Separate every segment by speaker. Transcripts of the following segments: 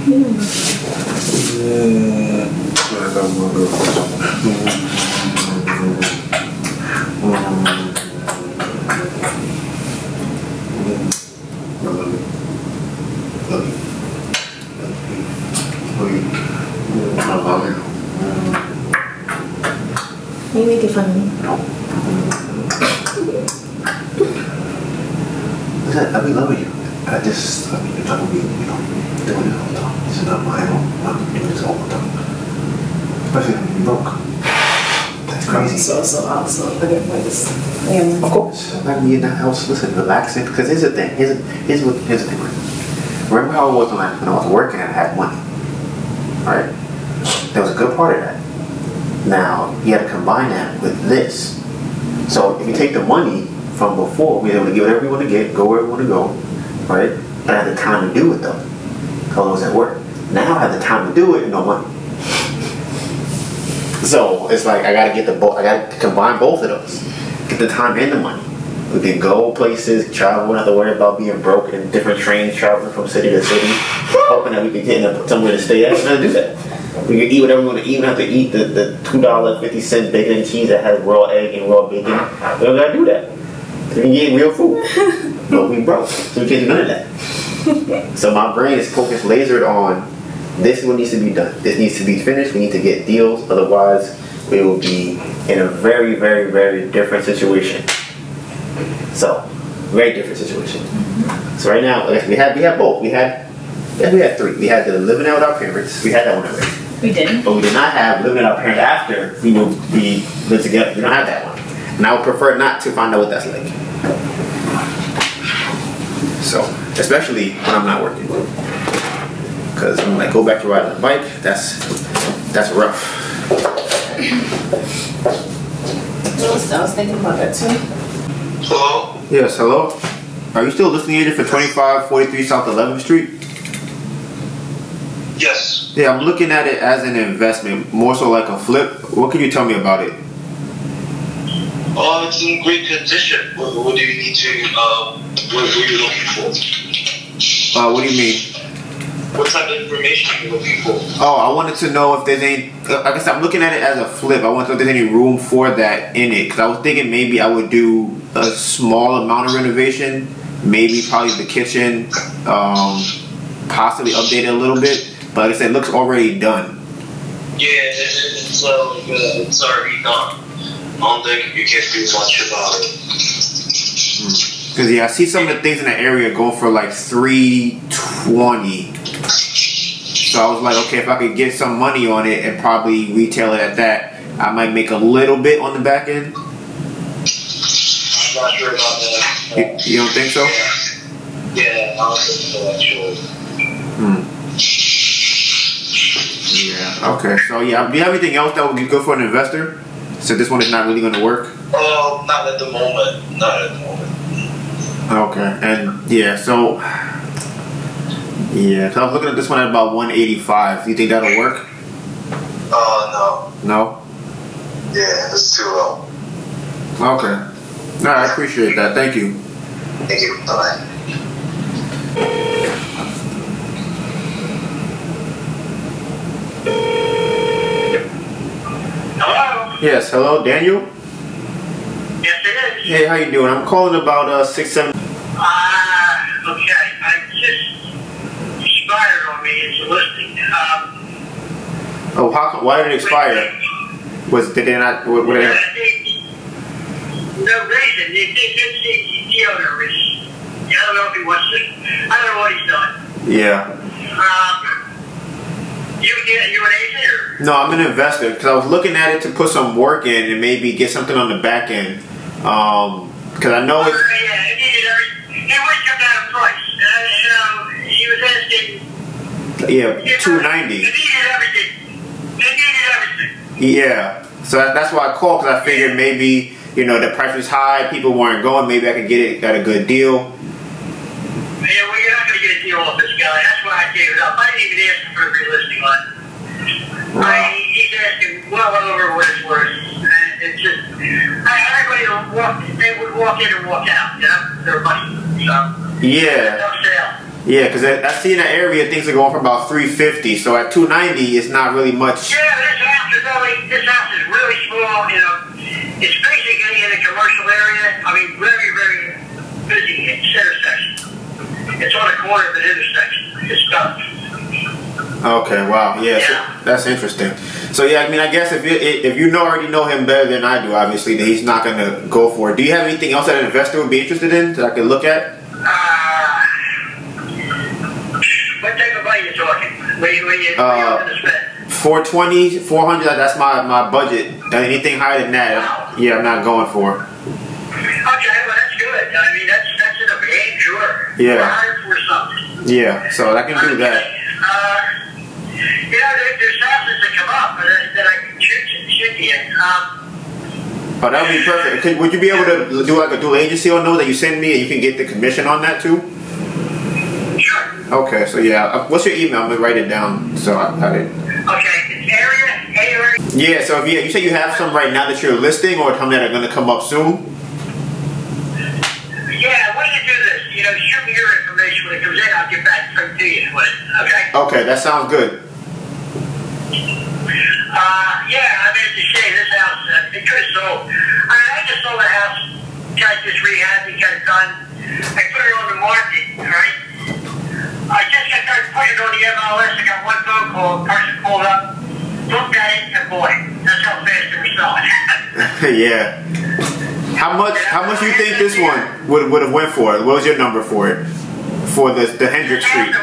Speaker 1: You make it fun of me.
Speaker 2: I be loving you. I mean, you're not gonna be, doing it all the time. This is not my own. I'm doing this all the time. Especially when you're broke. That's crazy.
Speaker 1: So, again, like this. Yeah.
Speaker 2: Of course. Like me in the house, listen, relaxing. Because here's the thing. Here's the thing. Remember how it was when I was working and I had money? Right? There was a good part of that. Now, you had to combine that with this. So, if you take the money from before, we were able to get whatever you want to get, go where you want to go, right? But I had the time to do it though. Because I was at work. Now I have the time to do it and no money. So, it's like I gotta get I gotta combine both of those. Get the time and the money. We can go places, travel, not have to worry about being broke in different trains, traveling from city to city, hoping that we can get somewhere to stay at. We're gonna do that. We can eat whatever we want to eat. We don't have to eat the $2.50 bacon and cheese that has raw egg and raw bacon. We don't gotta do that. We can eat real food. But we broke, so we can't do none of that. So my brain is focused, lasered on this is what needs to be done. This needs to be finished. We need to get deals. Otherwise, we will be in a very, very, very different situation. So, very different situation. So right now, we had both. We had three. We had the living out with our parents. We had that one already.
Speaker 1: We did.
Speaker 2: But we did not have living with our parents after we will be lived together. We don't have that one. And I would prefer not to find out what that's like. So, especially when I'm not working. Because I'm like, go back to riding the bike, that's rough.
Speaker 1: I was thinking about that too.
Speaker 3: Hello?
Speaker 2: Yes, hello? Are you still listening here for 2543 South 11th Street?
Speaker 3: Yes.
Speaker 2: Yeah, I'm looking at it as an investment, more so like a flip. What can you tell me about it?
Speaker 3: It's in great condition. What do you need to, what are you looking for?
Speaker 2: What do you mean?
Speaker 3: What type of information are you looking for?
Speaker 2: Oh, I wanted to know if there's any, like I said, I'm looking at it as a flip. I want to know if there's any room for that in it. Because I was thinking maybe I would do a small amount of renovation. Maybe probably the kitchen, possibly update it a little bit. But like I said, it looks already done.
Speaker 3: Yeah, it's already done. I don't think you can do much about it.
Speaker 2: Because yeah, I see some of the things in the area going for like $320. So I was like, okay, if I could get some money on it and probably retail it at that, I might make a little bit on the back end.
Speaker 3: I'm not sure about that.
Speaker 2: You don't think so?
Speaker 3: Yeah, I don't think so actually.
Speaker 2: Yeah, okay. So yeah, do you have anything else that would be good for an investor? So this one is not really going to work?
Speaker 3: Not at the moment. Not at the moment.
Speaker 2: Okay, and yeah, so I was looking at this one at about 185. Do you think that'll work?
Speaker 3: No.
Speaker 2: No?
Speaker 3: Yeah, it's too low.
Speaker 2: Okay. No, I appreciate that. Thank you.
Speaker 3: Thank you. Bye-bye. Hello?
Speaker 2: Yes, hello, Daniel?
Speaker 3: Yes, it is.
Speaker 2: Hey, how you doing? I'm calling about 67.
Speaker 3: Okay. I just expired on me. It's a listing.
Speaker 2: Oh, why did it expire? Did they not? What did
Speaker 3: no reason. The owner is. I don't know if he wants to. I don't know what he's done.
Speaker 2: Yeah.
Speaker 3: You an agent or?
Speaker 2: No, I'm an investor because I was looking at it to put some work in and maybe get something on the back end. Because I know it's.
Speaker 3: Yeah, it needed everything. It would come down in price. He was asking.
Speaker 2: Yeah, $290.
Speaker 3: It needed everything.
Speaker 2: Yeah, so that's why I called because I figured maybe the price was high, people weren't going. Maybe I could get it at a good deal.
Speaker 3: Yeah, well, you're not going to get a deal off this guy. That's why I gave it up. I didn't even ask him for a relisting on it.
Speaker 2: Wow.
Speaker 3: He's asking well over what it's worth. And it's just, everybody would walk in and walk out, their money. So,
Speaker 2: Yeah.
Speaker 3: no sale.
Speaker 2: Yeah, because I see in that area things are going for about $350. So at $290, it's not really much.
Speaker 3: Yeah, this house is really small. You know, it's basically in a commercial area. I mean, very, very busy intersection. It's on the corner of an intersection. It's tough.
Speaker 2: Okay, wow, yeah,
Speaker 3: Yeah.
Speaker 2: So that's interesting. So yeah, I mean, I guess if you already know him better than I do, obviously, then he's not gonna go for it. Do you have anything else that an investor would be interested in that I could look at?
Speaker 3: What type of money are you talking? What are you going to spend?
Speaker 2: 420, 400. That's my budget. Anything higher than that,
Speaker 3: Wow.
Speaker 2: yeah, I'm not going for.
Speaker 3: Okay, well that's good. I mean, that's in a big sure.
Speaker 2: Yeah.
Speaker 3: 400 for something.
Speaker 2: Yeah, so I can do that.
Speaker 3: You know, there's houses that come up that I can shoot you in.
Speaker 2: Oh, that would be perfect. Would you be able to do like a dual agency on those that you send me, and you can get the commission on that too?
Speaker 3: Sure.
Speaker 2: Okay, so yeah, what's your email? I'm gonna write it down so I got it.
Speaker 3: Okay, it's area.
Speaker 2: Yeah, so you say you have some right now that you're listing, or some that are gonna come up soon.
Speaker 3: Yeah, why don't you do this? You know, shoot me your information when it comes in. I'll get back straight to you. Okay.
Speaker 2: Okay, that sounds good.
Speaker 3: Yeah, I mean, it's a shame. This house, it could have sold. I just sold a house, got this rehab, got it done. I put it on the market, all right? I just got done putting it on the MLS. I got one phone call, a person called up, looked at it, and boy, that's how fast they were selling.
Speaker 2: Yeah. How much do you think this one would have went for? What was your number for it? For the Hendrick Street?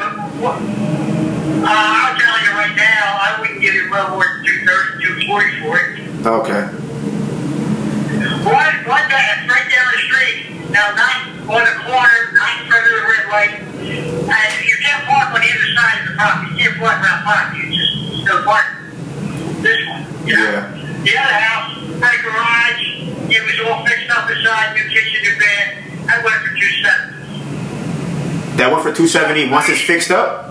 Speaker 3: I'll tell you right now, I wouldn't give you well more than 230, 240 for it.
Speaker 2: Okay.
Speaker 3: One day, right down the street. Now, not on the corner, not in front of the red light. And you can't park on either side of the property. You can't park around property. You just no park. This one. You know?
Speaker 2: Yeah.
Speaker 3: The other house, had a garage. It was all fixed up inside, new kitchen, new bed. I went for 270.
Speaker 2: That went for 270 once it's fixed up?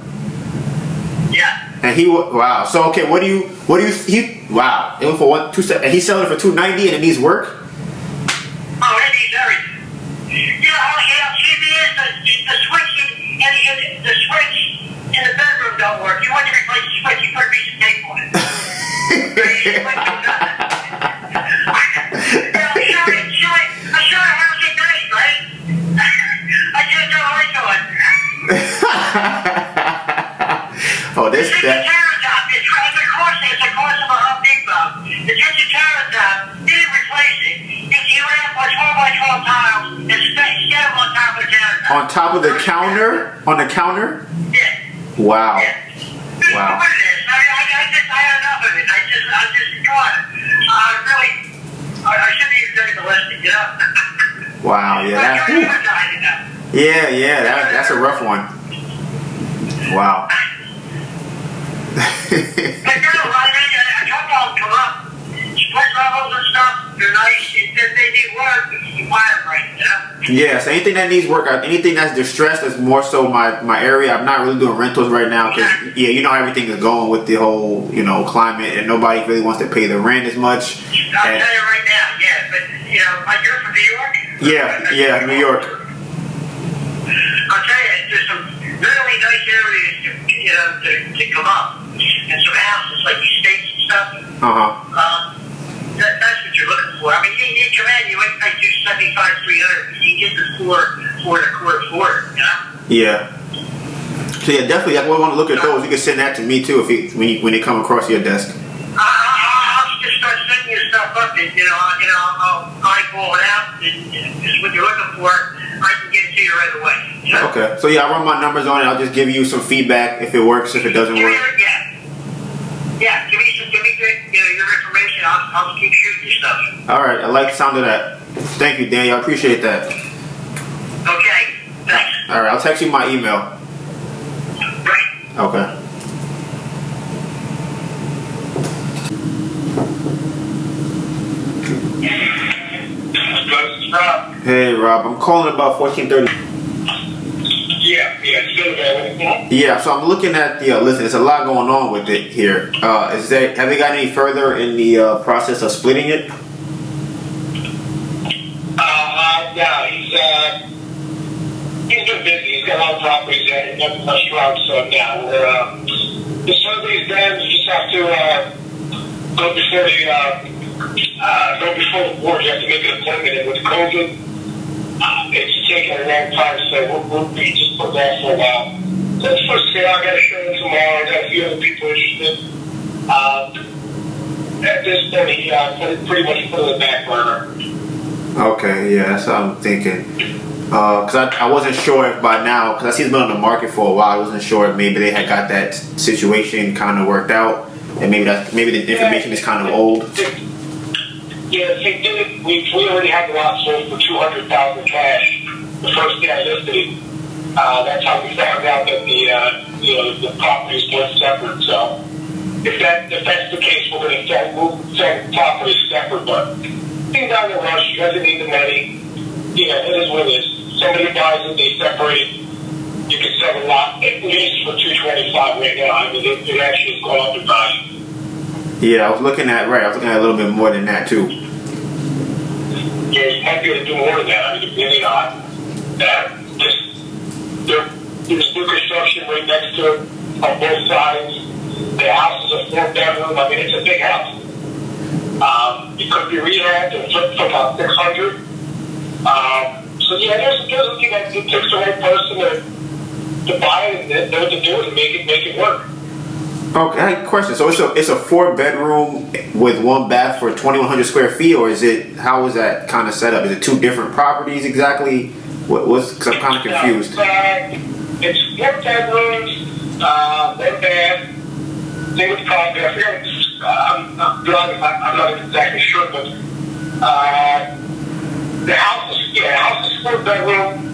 Speaker 3: Yeah.
Speaker 2: And wow. So okay, wow. It went for 270, and he's selling it for 290, and it needs work.
Speaker 3: Oh, it needs everything. CBS, the switch the switch in the bedroom don't work. You want to replace the switch, you put a piece of tape on it. I showed her house at night, right? I just don't like on.
Speaker 2: Oh,
Speaker 3: It's a countertop. It's a cost of a Home Depot. The kitchen countertop, didn't replace it. You went up 12 by 12 tiles and set them on top of the countertop.
Speaker 2: On top of the counter? On the counter?
Speaker 3: Yeah.
Speaker 2: Wow.
Speaker 3: Yeah.
Speaker 2: Wow.
Speaker 3: What it is. I had enough of it. I just got it. I shouldn't even take the listing, you know?
Speaker 2: Wow, yeah. That's a rough one. Wow.
Speaker 3: But no, I mean, a couple of them come up. Split levels and stuff, they're nice. If they need work, you buy them right, you know?
Speaker 2: Yeah, so anything that needs work, anything that's distressed is more so my area. I'm not really doing rentals right now because, yeah, you know how everything is going with the whole, climate, and nobody really wants to pay the rent as much.
Speaker 3: I'll tell you right now, yeah, but, you're from New York?
Speaker 2: Yeah, New York.
Speaker 3: I'll tell you, there's some really nice areas to come up. And some houses, like estates and stuff. That's what you're looking for. I mean, you come in, you wait like 275, 300. You get the four and a quarter for it, you know?
Speaker 2: Yeah. So yeah, definitely. I want to look at those. You can send that to me too when they come across your desk.
Speaker 3: I'll just start sending your stuff up, and I'll eyeball it out, and just what you're looking for, I can get it to you right away. You know?
Speaker 2: Okay. So yeah, I'll run my numbers on it. I'll just give you some feedback if it works, if it doesn't work.
Speaker 3: Yeah. Give me your information. I'll keep shooting you stuff.
Speaker 2: All right. I like the sound of that. Thank you, Daniel. I appreciate that.
Speaker 3: Okay. Thanks.
Speaker 2: All right. I'll text you my email.
Speaker 3: Right.
Speaker 2: Okay.
Speaker 3: Rob.
Speaker 2: Hey, Rob. I'm calling about 1430.
Speaker 3: Yeah, still available.
Speaker 2: Yeah, so I'm looking at the listen. There's a lot going on with it here. Have they got any further in the process of splitting it?
Speaker 3: No, he's He's been busy. He's got a lot of properties and restaurants now. The survey's done. You just have to go before the board. You have to make an appointment. And with COVID, it's taking a long time, so we'll be just put that for a while. So it's for sale. I got to show him tomorrow. I got a few other people interested. At this point, he pretty much put it in the back burner.
Speaker 2: Okay, yeah, that's what I'm thinking. Because I wasn't sure if by now, because I see it's been on the market for a while, I wasn't sure if maybe they had got that situation kind of worked out, and maybe the information is kind of old.
Speaker 3: Yeah, if they did it, we already had the lot sold for $200,000 cash the first day I listed it. That's how we found out that the properties weren't separate. So if that's the case, we're going to sell the properties separate. But he's not in a rush. He doesn't need the money. It is what it is. Somebody buys it, they separate it. You can sell a lot at least for $225 right now. I mean, it actually has gone up in value.
Speaker 2: Yeah, I was looking at a little bit more than that too.
Speaker 3: Yeah, you might be able to do more than that. I mean, really not. There's new construction right next to it on both sides. The house is a 4-bedroom. I mean, it's a big house. It could be rehabbed and flipped for about $600. So yeah, there's looking at it takes the right person to buy it and know what to do and make it work.
Speaker 2: Okay, I have a question. So it's a 4-bedroom with 1 bath for 2,100 square feet, or how is that kind of set up? Is it 2 different properties exactly? Because I'm kind of confused.
Speaker 3: It's 4 bedrooms, 1 bath, single property. I forget. I'm not exactly sure, but the house is 4 bedroom.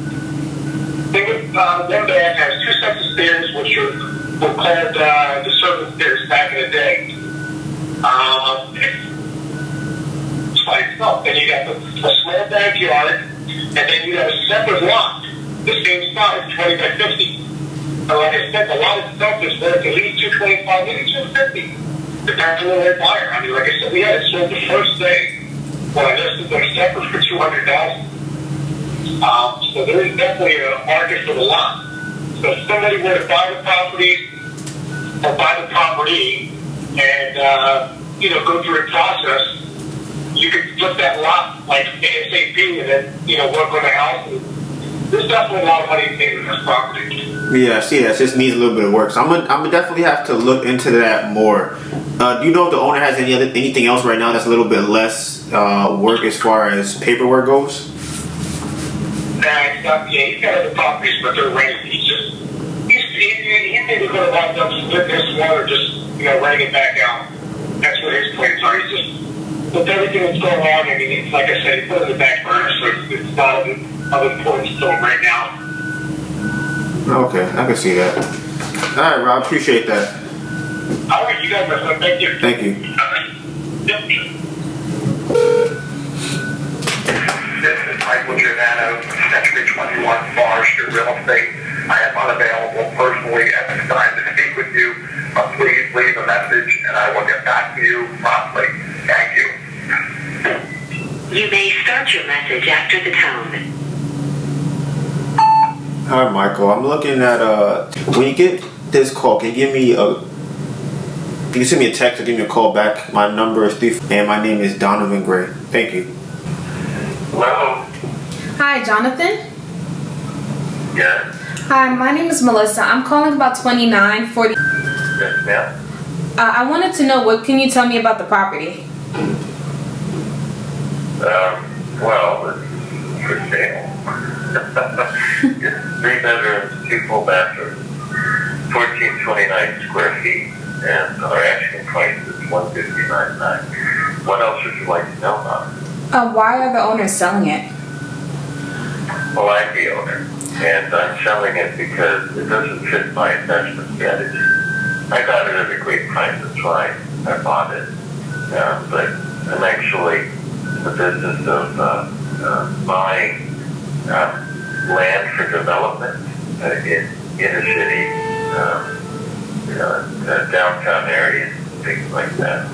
Speaker 3: Single 1 bath, has 2 sets of stairs, which were called the servant stairs back in the day. It's like stuff. Then you got a small backyard, and then you have a separate lot, the same size, 20 by 50. And like I said, a lot of stuff is worth at least $225, maybe $250. Depends on the buyer. I mean, like I said, we had it sold the first day when I listed them separate for $200,000. So there is definitely a market for the lot. So if somebody were to buy the property and go through a process, you could flip that lot like ASAP and then work on the house. And there's definitely a lot of money made in this property.
Speaker 2: Yeah, I see that. It just needs a little bit of work. So I'm gonna definitely have to look into that more. Do you know if the owner has anything else right now that's a little bit less work as far as paperwork goes?
Speaker 3: He's got other properties, but they're rented. He's maybe going to wind up split this one or just renting it back out. That's what his plans are. He's just with everything that's going on. I mean, it's, like I said, he put it in the back burner, so it's not of importance to him right now.
Speaker 2: Okay, I can see that. All right, Rob, appreciate that.
Speaker 3: All right, you guys, my friend. Thank you.
Speaker 2: Thank you.
Speaker 3: All right. Yep. This is Michael Giordano, Century 21 Forester Real Estate. I am unavailable personally at this time to speak with you. Please leave a message and I will get back to you promptly. Thank you.
Speaker 4: You may start your message after the tone.
Speaker 2: Hi, Michael. I'm looking at when you get this call, can you send me a text or give me a call back? My number is 3, and my name is Donivan Gray. Thank you.
Speaker 3: Hello.
Speaker 5: Hi, Jonathan.
Speaker 3: Yes.
Speaker 5: Hi, my name is Melissa. I'm calling about 2940.
Speaker 3: Yes, ma'am.
Speaker 5: I wanted to know, what can you tell me about the property?
Speaker 3: Well, it's for sale. It's 3 bedrooms, 2 full bathrooms, 1,429 square feet, and our asking price is $159,900. What else would you like to know about it?
Speaker 5: Why are the owners selling it?
Speaker 3: Well, I'm the owner, and I'm selling it because it doesn't fit my investment strategy. I got it at a great price, that's why I bought it. But I'm actually in the business of buying land for development in inner city, downtown areas, things like that.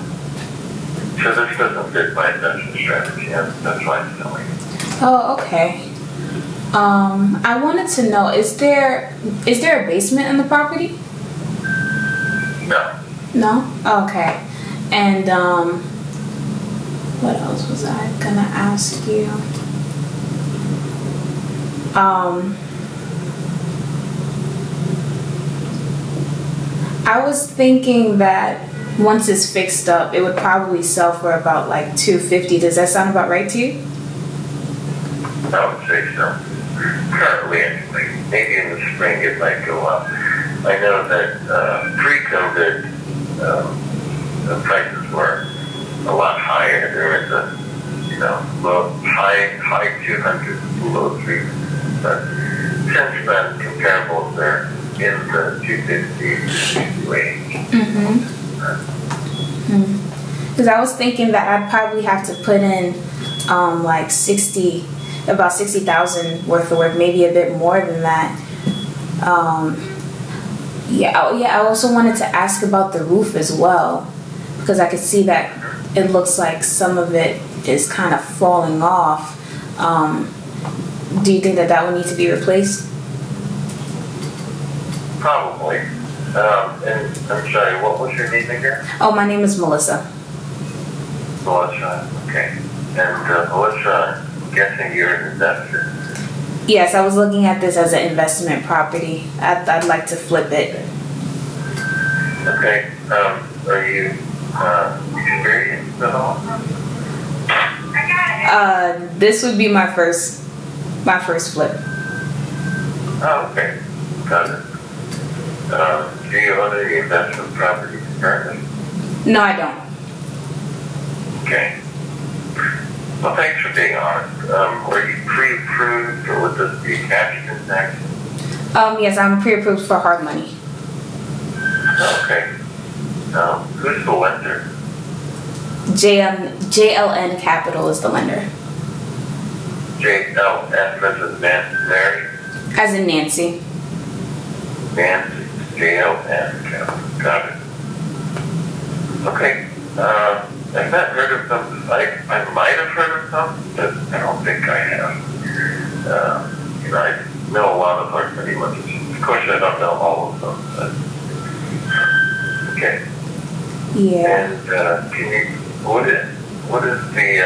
Speaker 3: So this doesn't fit my investment strategy, that's why I'm selling it.
Speaker 5: Oh, okay. I wanted to know, is there a basement in the property?
Speaker 3: No.
Speaker 5: No? Okay. And what else was I gonna ask you? I was thinking that once it's fixed up, it would probably sell for about like $250. Does that sound about right to you?
Speaker 3: I would say so. Currently, anyway. Maybe in the spring it might go up. I know that pre-COVID, the prices were a lot higher. There was a, high 200s, low 300s. But since then, comparables are in the 250 range.
Speaker 5: Because I was thinking that I'd probably have to put in like about 60,000 worth of work, maybe a bit more than that. I also wanted to ask about the roof as well, because I could see that it looks like some of it is kind of falling off. Do you think that would need to be replaced?
Speaker 3: Probably. And I'm sorry, what was your name again?
Speaker 5: Oh, my name is Melissa.
Speaker 3: Melissa, okay. And Melissa, I'm guessing you're an investor.
Speaker 5: Yes, I was looking at this as an investment property. I'd like to flip it.
Speaker 3: Okay. Are you experienced at all?
Speaker 5: This would be my first flip.
Speaker 3: Oh, okay. Got it. Do you own any investment properties currently?
Speaker 5: No, I don't.
Speaker 3: Okay. Well, thanks for being honest. Were you pre-approved, or would this be a cash transaction?
Speaker 5: Yes, I'm pre-approved for hard money.
Speaker 3: Okay. Who's the lender?
Speaker 5: JLN Capital is the lender.
Speaker 3: JLN as in Mary?
Speaker 5: As in Nancy.
Speaker 3: Nancy. JLN Capital. Got it. Okay. I've not heard of them. I might have heard of them, but I don't think I have. I know a lot of hard money lenders. Of course, I don't know all of them, but okay.
Speaker 5: Yeah.
Speaker 3: And what is the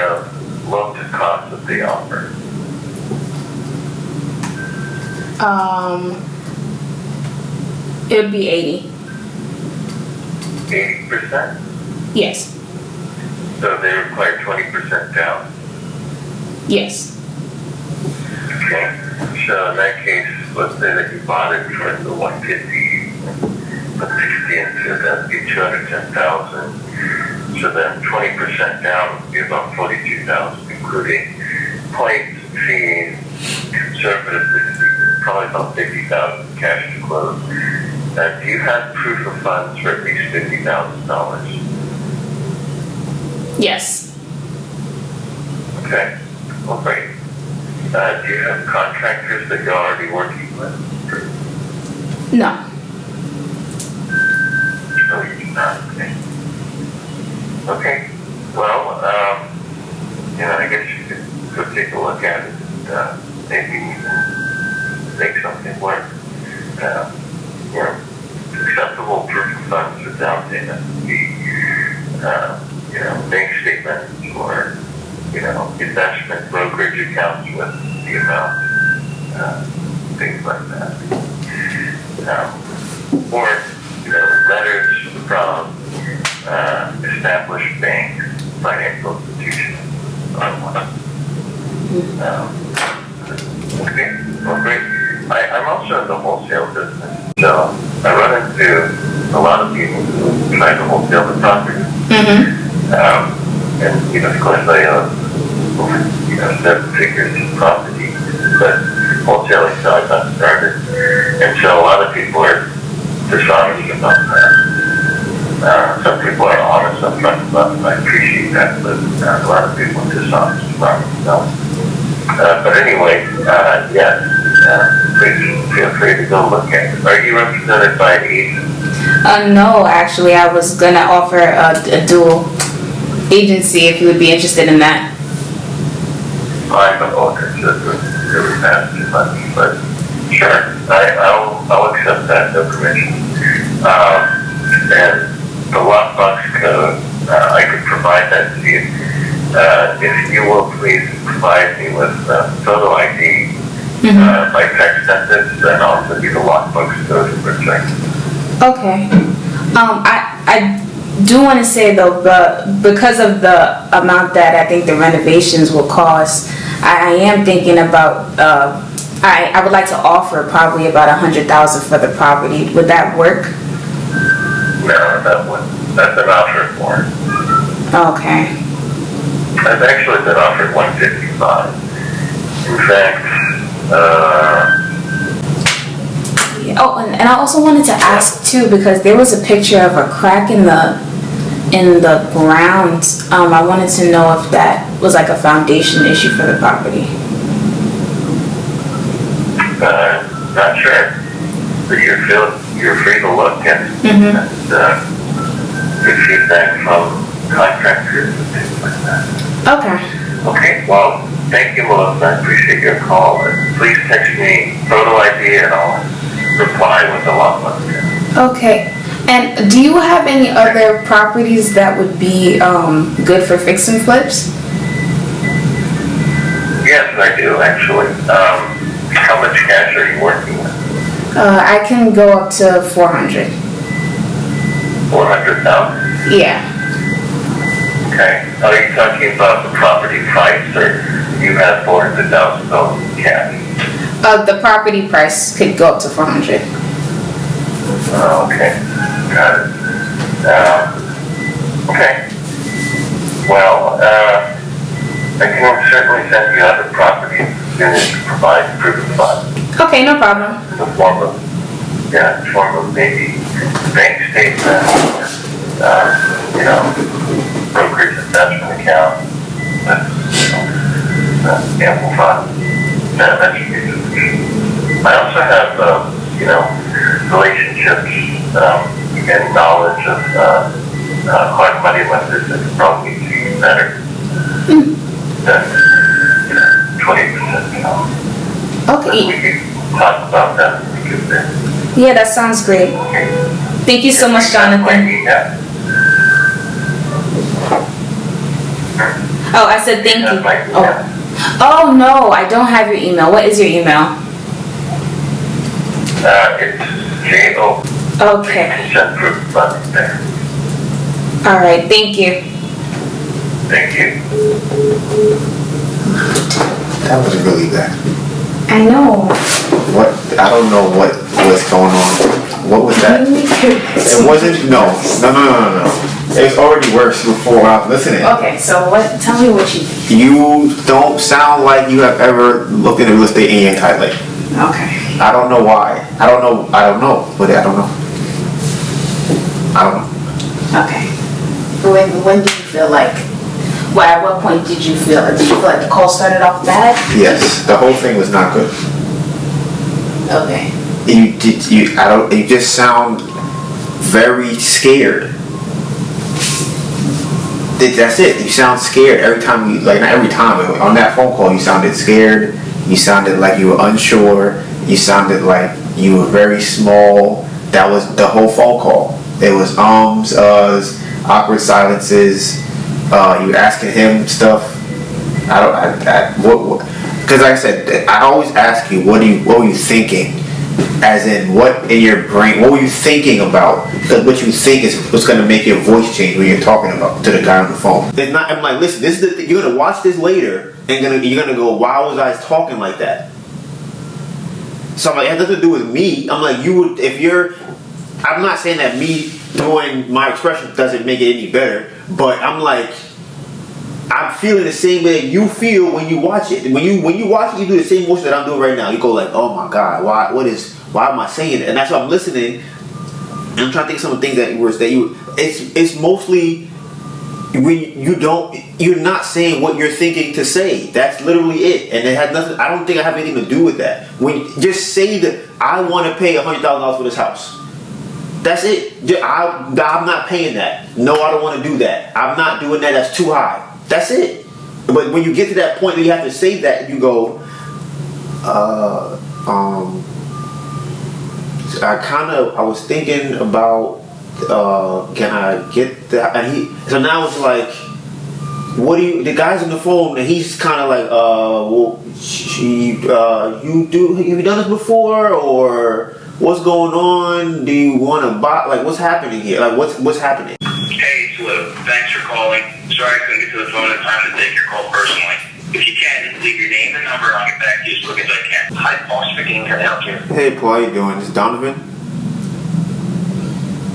Speaker 3: loan to cost that they offer?
Speaker 5: It would be 80.
Speaker 3: 80%?
Speaker 5: Yes.
Speaker 3: So they require 20% down?
Speaker 5: Yes.
Speaker 3: Okay. So in that case, let's say that you bought it for the 150, put 60 into it, that'd be 210,000. So then 20% down would be about 42,000, including points, fees, conservatively speaking, probably about 50,000 cash to close. Do you have proof of funds for at least $50,000?
Speaker 5: Yes.
Speaker 3: Okay. Well, great. Do you have contractors that you're already working with?
Speaker 5: No.
Speaker 3: Oh, you do not. Okay. Okay. Well, I guess you could go take a look at it and maybe make something work. Acceptable proof of funds for down payment would be, bank statements or, investment brokerage accounts with the amount, things like that. Or, letters from established banks, financial institutions, okay, well, great. I'm also in the wholesale business, so I run into a lot of people who try to wholesale the property. And, of course, I own, 7 figures in property, but wholesaling how I got started. And so a lot of people are dishonest about that. Some people are honest up front about it, and I appreciate that, but a lot of people are dishonest about it. But anyway, please feel free to go look at it. Are you represented by an agent?
Speaker 5: No, actually, I was gonna offer a dual agency if you would be interested in that.
Speaker 3: I'm an owner, so
Speaker 6: really pass too much, but sure, I'll accept that information. And the lockbox code, I could provide that to you. If you will please provide me with photo ID by text message, then I'll send you the lockbox code for check.
Speaker 5: Okay. I do want to say though, because of the amount that I think the renovations will cost, I am thinking about, I would like to offer probably about $100,000 for the property. Would that work?
Speaker 6: No, that's an offer for it.
Speaker 5: Okay.
Speaker 6: I've actually been offered $155. In fact,
Speaker 5: Oh, and I also wanted to ask too, because there was a picture of a crack in the ground. I wanted to know if that was like a foundation issue for the property.
Speaker 6: not sure. But you're free to look and get feedback from contractors and things like that.
Speaker 5: Okay.
Speaker 6: Okay, well, thank you, Melissa. I appreciate your call. And please text me photo ID and I'll reply with the logbook.
Speaker 5: Okay. And do you have any other properties that would be good for fix and flips?
Speaker 6: Yes, I do, actually. How much cash are you working with?
Speaker 5: I can go up to 400.
Speaker 6: 400,000?
Speaker 5: Yeah.
Speaker 6: Okay. Are you talking about the property price, or you have $400,000 in cash?
Speaker 5: The property price could go up to 400.
Speaker 6: Okay. Got it. Okay. Well, I can certainly send you other properties as soon as you provide proof of funds.
Speaker 5: Okay, no problem.
Speaker 6: In the form of maybe bank statement, brokerage investment account, ample funds. That should be sufficient. I also have, relationships and knowledge of hard money lenders that can probably see better than 20%.
Speaker 5: Okay.
Speaker 6: We can talk about that when we get there.
Speaker 5: Yeah, that sounds great.
Speaker 6: Okay.
Speaker 5: Thank you so much, Jonathan. Oh, I said thank you. Oh no, I don't have your email. What is your email?
Speaker 6: It's J.O.
Speaker 5: Okay.
Speaker 6: Send proof of funds there.
Speaker 5: All right. Thank you.
Speaker 6: Thank you.
Speaker 2: That was really bad.
Speaker 5: I know.
Speaker 2: What? I don't know what was going on. What was that? It wasn't. No. It was already worse before I was listening.
Speaker 5: Okay. So what? Tell me what you think.
Speaker 2: You don't sound like you have ever looked into real estate in your entire life.
Speaker 5: Okay.
Speaker 2: I don't know why. I don't know. But I don't know.
Speaker 5: Okay. When did you feel like? Well, at what point did you feel? Did you feel like the call started off bad?
Speaker 2: Yes. The whole thing was not good.
Speaker 5: Okay.
Speaker 2: You just sound very scared. That's it. You sound scared every time not every time, but on that phone call you sounded scared. You sounded like you were unsure. You sounded like you were very small. That was the whole phone call. It was uhs, awkward silences. You were asking him stuff. Because like I said, I always ask you, what were you thinking? As in, what in your brain, what were you thinking about? Because what you think is what's going to make your voice change when you're talking about to the guy on the phone. It's not. I'm like, listen, this is the thing. You're gonna watch this later, and you're gonna go, why was I talking like that? So I'm like, it has nothing to do with me. I'm like, you would, if you're. I'm not saying that me doing my expression doesn't make it any better, but I'm like, I'm feeling the same way you feel when you watch it. When you watch it, you do the same motion that I'm doing right now. You go like, oh my God, why am I saying it? And that's why I'm listening. And I'm trying to think of some of the things it's mostly when you're not saying what you're thinking to say. That's literally it. And it has nothing, I don't think I have anything to do with that. When just say that I want to pay $100,000 for this house. That's it. I'm not paying that. No, I don't want to do that. I'm not doing that. That's too high. That's it. But when you get to that point where you have to say that, you go, I was thinking about, can I get that? And so now it's like, what do you, the guy's on the phone and he's kind of like, well, have you done this before, or what's going on? Do you want to buy, like, what's happening here? Like, what's happening?
Speaker 3: Hey, Flip. Thanks for calling. Sorry I couldn't get to the phone in time to take your call personally. If you can, leave your name and number, I'll get back to you as quick as I can. Hi, Paul speaking. Can I help you?
Speaker 2: Hey, Paul, how you doing? This is Donivan.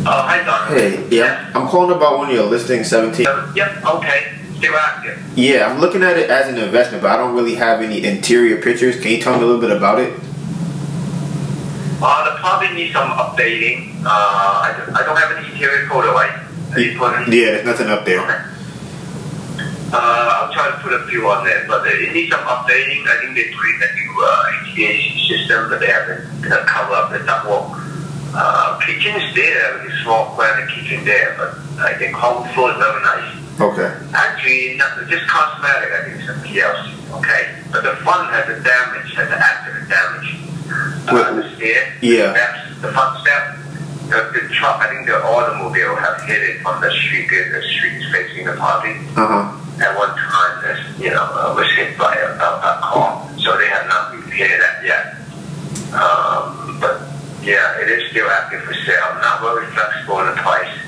Speaker 3: Oh, hi, Donovan.
Speaker 2: Hey, yeah. I'm calling about one of your listings, 17.
Speaker 3: Yep, okay. Still active.
Speaker 2: Yeah, I'm looking at it as an investment, but I don't really have any interior pictures. Can you tell me a little bit about it?
Speaker 3: The probably needs some updating. I don't have any interior photo, right?
Speaker 2: Yeah, there's nothing up there.
Speaker 3: Okay. I'll try to put a few on there, but it needs some updating. I think they put in a new HVAC system, but they haven't covered up the ductwork. Kitchen's there, with a small granite kitchen there, but I think home floor is very nice.
Speaker 2: Okay.
Speaker 3: Actually, just cosmetic, I think some PLC, okay? But the front has a damage, has an accident damage. The stair,
Speaker 2: yeah.
Speaker 3: The front step, the truck, I think the automobile have hit it on the street, the streets facing the party. At one time, was hit by a car, so they have not repaired that yet. But yeah, it is still active for sale. Not very flexible in the price.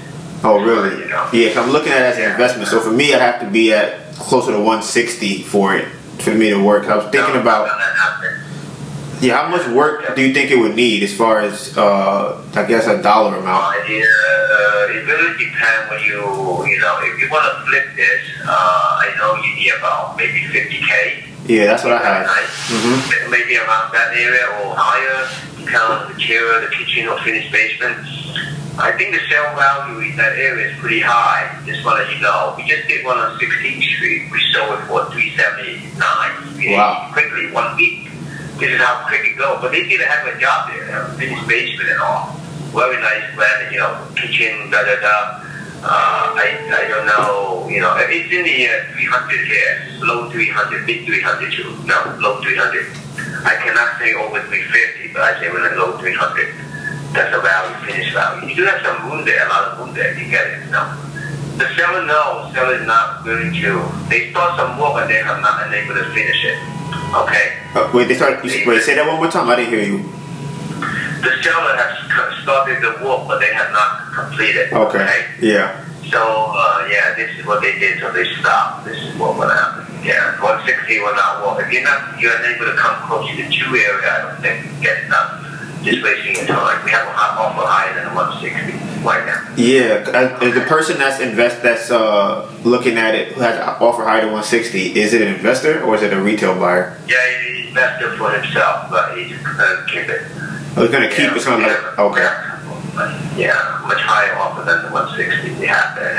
Speaker 2: Oh, really? Yeah, I'm looking at it as an investment. So for me, I'd have to be at closer to 160 for me to work. I was thinking about. Yeah, how much work do you think it would need as far as, I guess, a dollar amount?
Speaker 3: It really depends when if you want to flip this, I know you need about maybe 50K.
Speaker 2: Yeah, that's what I have.
Speaker 3: Maybe around that area or higher, depending on the material, the kitchen or finished basement. I think the sale value in that area is pretty high. Just want to let you know. We just did one on 16th Street. We sold it for $379.
Speaker 2: Wow.
Speaker 3: Quickly, 1 week. This is how quick it goes. But they did a heck of a job there. They have a finished basement and all. Very nice granite, kitchen, da-da-da. I don't know, it's in the 300 here. Low 300, mid 300 too. No, low 300. I cannot say over 350, but I say we're in low 300. That's a value, finished value. You do have some room there, a lot of room there. You get it, The seller knows. Seller is not willing to. They start some work and they have not been able to finish it. Okay.
Speaker 2: Wait, say that one more time. I didn't hear you.
Speaker 3: The seller has started the work, but they have not completed.
Speaker 2: Okay. Yeah.
Speaker 3: So this is what they did. So they stopped. This is what will happen. Yeah, 160 will not work. If you're unable to come close to the 2 area, I don't think you get enough. Just wasting your time. We have an offer higher than 160 right now. Yeah,
Speaker 2: the person that's looking at it who has an offer higher than 160, is it an investor or is it a retail buyer?
Speaker 3: Yeah, he's an investor for himself, but he's gonna keep it.
Speaker 2: Oh, he's gonna keep it. Okay.
Speaker 3: Yeah, much higher offer than the 160 we have there.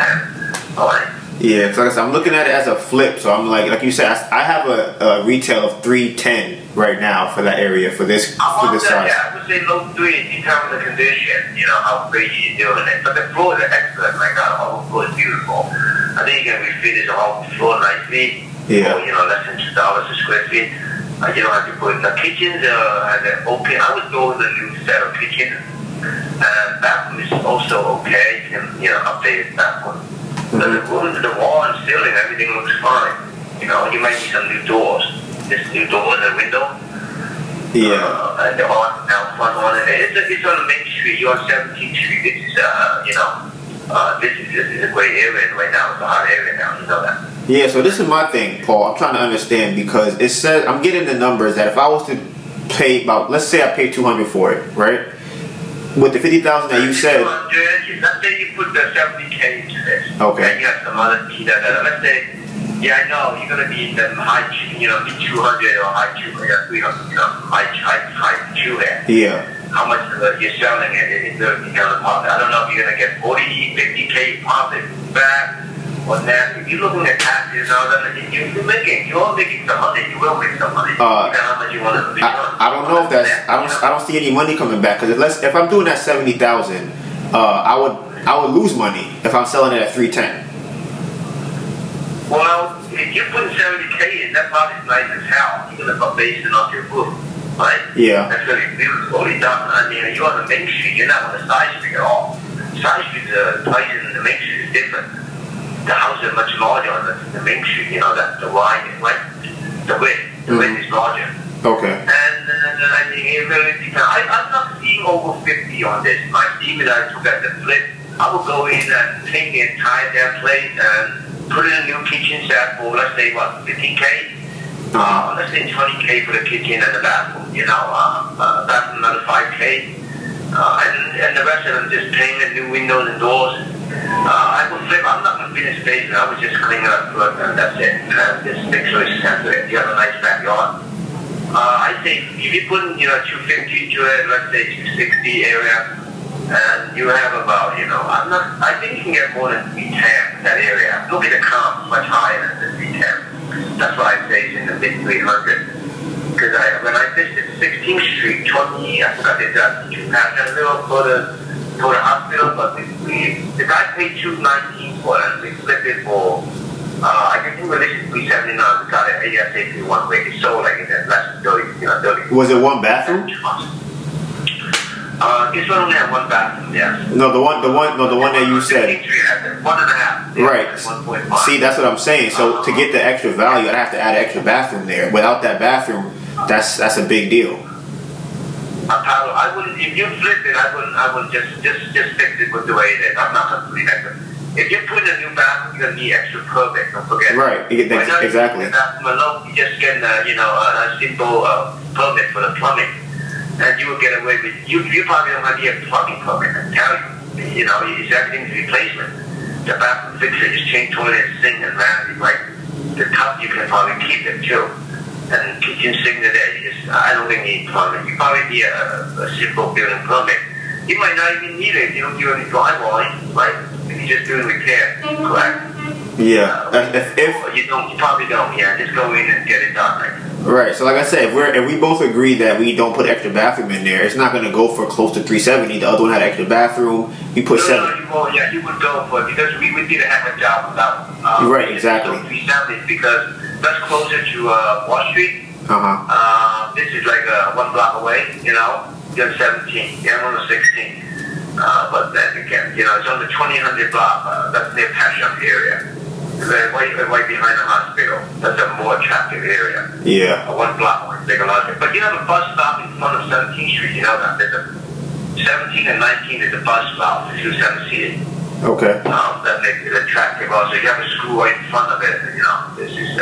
Speaker 3: All right.
Speaker 2: Yeah, because like I said, I'm looking at it as a flip. So I'm like you said, I have a retail of 310 right now for that area for this size.
Speaker 3: Yeah, I would say low 3 in terms of the condition. How great you're doing it. But the floor is excellent. My God, the whole floor is beautiful. I think you can refinish the whole floor nicely.
Speaker 2: Yeah.
Speaker 3: For, less than $2 a square feet. You don't have to put the kitchens has an open. I would go with a new set of kitchen. Bathroom is also okay. You can update the bathroom. But the room, the wall and ceiling, everything looks fine. You might need some new doors. This new door and the window.
Speaker 2: Yeah.
Speaker 3: And the out front on it. It's on the main street. You're on 17th Street. This is this is a great area right now. It's a hot area now. You know that.
Speaker 2: Yeah. So this is my thing, Paul. I'm trying to understand because it says I'm getting the numbers that if I was to pay about, let's say I paid $200 for it, right? With the $50,000 that you said.
Speaker 3: Let's say you put the 70K into this.
Speaker 2: Okay.
Speaker 3: And you have some other let's say, I know you're gonna be in the high, mid 200 or high 200, 300, high 200.
Speaker 2: Yeah.
Speaker 3: How much you're selling it is the profit. I don't know if you're gonna get 40, 50K profit back on that. If you're looking at taxes, you're making some money. You will make some money. How much you want to return.
Speaker 2: I don't know if that's. I don't see any money coming back because if I'm doing that 70,000, I would lose money if I'm selling it at 310.
Speaker 3: Well, if you put 70K in, that probably is nice as hell. You're gonna base it off your book. right?
Speaker 2: Yeah.
Speaker 3: That's going to be beautifully done. I mean, you're on the main street, you're not on the side street at all. Side street, the price in the main street is different. The houses are much larger on the main street, you know, that the wide, right? The width is larger.
Speaker 2: Okay.
Speaker 3: And I mean, it really depends. I'm not seeing over 50 on this. My team that I took at the flip, I will go in and take the entire damn place and put in a new kitchen set for, let's say, what, 15K? Let's say 20K for the kitchen and the bathroom, you know, that's another 5K. And the rest of them just paint the new windows and doors. I will flip. I'm not going to finish basement. I will just clean it up and that's it. And just make sure it's separate. You have a nice backyard. I think if you put in, you know, 250 to it, let's say 260 area, and you have about, you know, I think you can get more than 310 in that area. Look at the comp, much higher than the 310. That's why I say it's in the mid 300. Because when I visited 16th Street, I forgot the exact for the hospital, but the guy paid $219 for it, and we flipped it for, I think we listed $379, we got it ASAP one way. It sold like in less than 30, you know, 30.
Speaker 2: Was it one bathroom?
Speaker 3: This one only had one bathroom, yes.
Speaker 2: No, the one that you said.
Speaker 3: 16th Street had 1.5.
Speaker 2: Right.
Speaker 3: 1.5.
Speaker 2: See, that's what I'm saying. So to get the extra value, I'd have to add an extra bathroom there. Without that bathroom, that's a big deal.
Speaker 3: I wouldn't. If you flip it, I wouldn't just fix it with the way it is. I'm not going to leave it. If you put in a new bathroom, you're going to need extra permit. Don't forget.
Speaker 2: Right. Exactly.
Speaker 3: You just get a simple permit for the plumbing, and you will get away with. You probably don't have to get a plumbing permit. I tell you. You know, it's everything's replacement. The bathroom fixture, just change toilet, sink, and vanity. Right. The tub you can probably keep it too. And kitchen sink there, I don't think you need plumbing. You probably need a simple building permit. You might not even need it. You don't do any drywalling, right? If you're just doing repair, correct?
Speaker 2: Yeah.
Speaker 3: If you don't, you probably don't. Yeah, just go in and get it done.
Speaker 2: Right. So like I said, if we both agree that we don't put extra bathroom in there, it's not going to go for close to 370. The other one had extra bathroom. We put 7.
Speaker 3: No, you won't. Yeah, you would go for it because we did a heck of a job without.
Speaker 2: Right. Exactly.
Speaker 3: 370 because that's closer to Wall Street. This is like 1 block away, you know. You're 17, you're on the 16. But then again, you know, it's on the 2000 block. That's near Passion area. Right behind the hospital. That's a more attractive area.
Speaker 2: Yeah.
Speaker 3: 1 block away, bigger larger. But you have a bus stop in front of 17th Street, you know that. There's a 17 and 19 is a bus stop, 2 seated.
Speaker 2: Okay.
Speaker 3: That makes it attractive also. You have a school right in front of it, you know. This is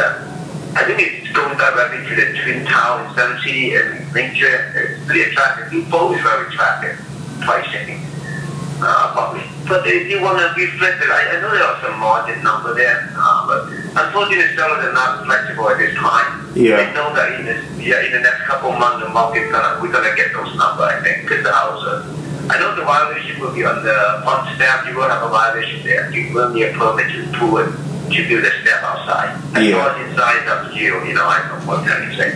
Speaker 3: I think it's going directly to the Twin Tower in Center City and Nature. It's pretty attractive. Both is very attractive pricing. Probably. But if you want to reflect it, I know there are some margin number there, but unfortunately sellers are not flexible at this time.
Speaker 2: Yeah.
Speaker 3: They know that in the next couple of months the market's we're gonna get those numbers, I think, because the house. I know the violation will be on the front step. You will have a violation there. You will need a permit to pull it. To do the step outside. As far as inside, it's up to you. You know, I don't know what can you say.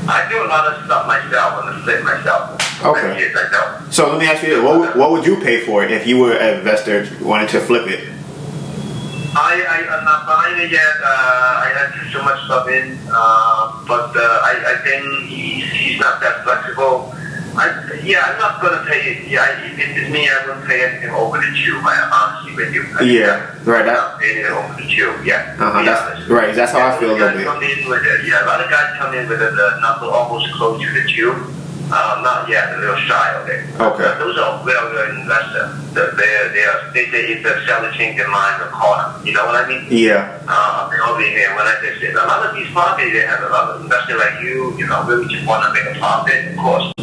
Speaker 3: I do a lot of stuff myself on the flip myself.
Speaker 2: Okay.
Speaker 3: Yes, I know.
Speaker 2: So let me ask you this: what would you pay for it if you were an investor wanting to flip it?
Speaker 3: I'm not buying it yet. I had so much stuff in, but I think he's not that flexible. I'm not going to pay it. If it's me, I wouldn't pay anything over the tube. Honestly, with you.
Speaker 2: Right.
Speaker 3: I'm not paying it over the tube. Yeah.
Speaker 2: Right. That's how I feel a little bit.
Speaker 3: A lot of guys come in with a number almost close to the tube. Not yet, a little shy of it.
Speaker 2: Okay.
Speaker 3: Those are well investors. If the seller change their mind or call them, you know what I mean?
Speaker 2: Yeah.
Speaker 3: Over here, when I visit, a lot of these properties, they have a lot of investors like you know, really just want to make a profit, of course.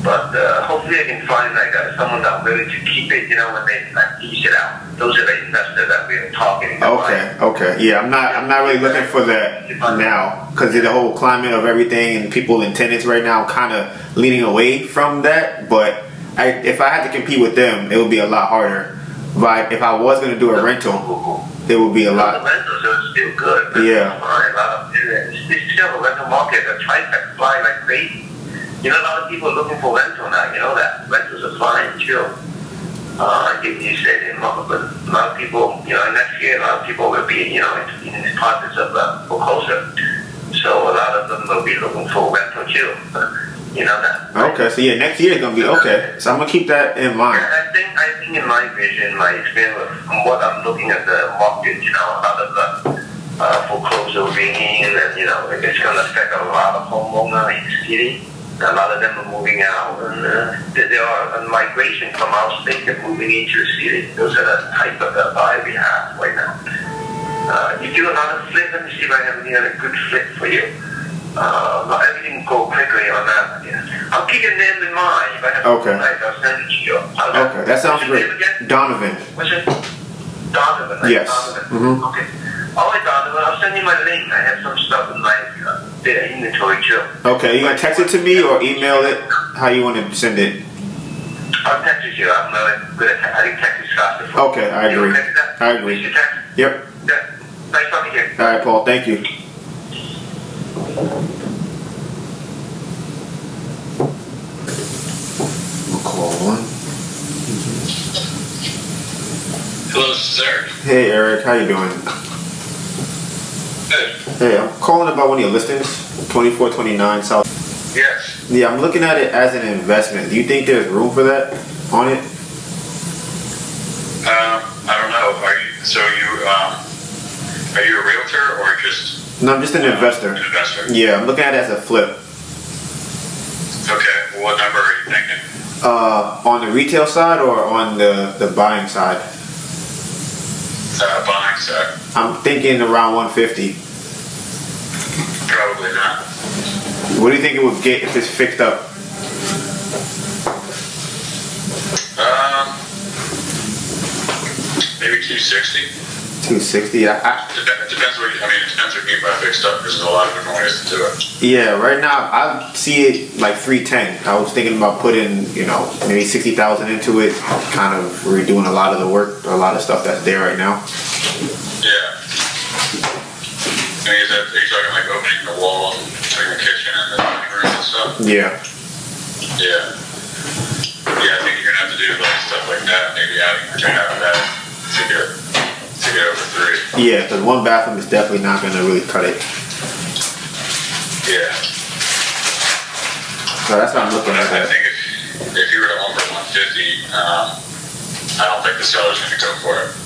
Speaker 3: But hopefully I can find someone that's willing to keep it, you know, when they lease it out. Those are the investors that we're talking about.
Speaker 2: Okay. Yeah, I'm not really looking for that now because of the whole climate of everything and people and tenants right now. I'm kind of leaning away from that. But if I had to compete with them, it would be a lot harder. But if I was going to do a rental, it would be a lot.
Speaker 3: The rentals are still good.
Speaker 2: Yeah.
Speaker 3: It's still a rental market. The price that fly like crazy. You know, a lot of people are looking for rental now. You know that rentals are flying too. You said it, but a lot of people, you know, next year a lot of people will be, you know, in the process of foreclosure. So a lot of them will be looking for rental too. You know that.
Speaker 2: Okay, so yeah, next year is gonna be okay. So I'm gonna keep that in mind.
Speaker 3: I think in my vision, my experience, from what I'm looking at the market, you know, a lot of the foreclosure ringing, and you know, it's going to affect a lot of homeowners in the city. A lot of them are moving out, and there are a migration from our state and moving into the city. Those are the type of buy we have right now. You do a lot of flip. Let me see if I have any other good flip for you. Not everything go quickly on that. Yeah. I'll keep your name in mind. If I have
Speaker 2: Okay.
Speaker 3: I'll send it to you.
Speaker 2: Okay, that sounds great. Donovan.
Speaker 3: What's it? Donovan. Right?
Speaker 2: Yes.
Speaker 3: Donovan.
Speaker 2: Mm-hmm.
Speaker 3: Okay. All right, Donovan. I'll send you my link. I have some stuff in my inventory too.
Speaker 2: Okay, you gonna text it to me or email it? How you want to send it?
Speaker 3: I'll text it to you. I'm good at text. I think text is faster.
Speaker 2: Okay, I agree.
Speaker 3: You okay with that?
Speaker 2: I agree.
Speaker 3: You text?
Speaker 2: Yep.
Speaker 3: Yeah. Nice talking to you.
Speaker 2: All right, Paul. Thank you. We'll call one.
Speaker 7: Hello, sir.
Speaker 2: Hey, Eric. How you doing?
Speaker 7: Good.
Speaker 2: Hey, I'm calling about one of your listings, 2429 South.
Speaker 7: Yes.
Speaker 2: Yeah, I'm looking at it as an investment. Do you think there's room for that on it?
Speaker 7: I don't know. Are you a realtor or just?
Speaker 2: No, I'm just an investor.
Speaker 7: An investor.
Speaker 2: Yeah, I'm looking at it as a flip.
Speaker 7: Okay. Well, what number are you thinking?
Speaker 2: On the retail side or on the buying side?
Speaker 7: Buying side.
Speaker 2: I'm thinking around 150.
Speaker 7: Probably not.
Speaker 2: What do you think it would get if it's fixed up?
Speaker 7: Maybe 260.
Speaker 2: 260.
Speaker 7: It depends what you mean by fixed up, because there's a lot of different ways to do it.
Speaker 2: Yeah, right now I see it like 310. I was thinking about putting, maybe 60,000 into it, kind of redoing a lot of the work, a lot of stuff that's there right now.
Speaker 7: Yeah. I mean, are you talking like opening the wall and putting the kitchen and the living room and stuff?
Speaker 2: Yeah.
Speaker 7: Yeah. Yeah, I think you're gonna have to do like stuff like that, maybe adding like a half of that to get over 3.
Speaker 2: Yeah, because one bathroom is definitely not going to really cut it.
Speaker 7: Yeah.
Speaker 2: So that's what I'm looking at.
Speaker 7: I think if you were to offer 150, I don't think the seller's gonna go for it.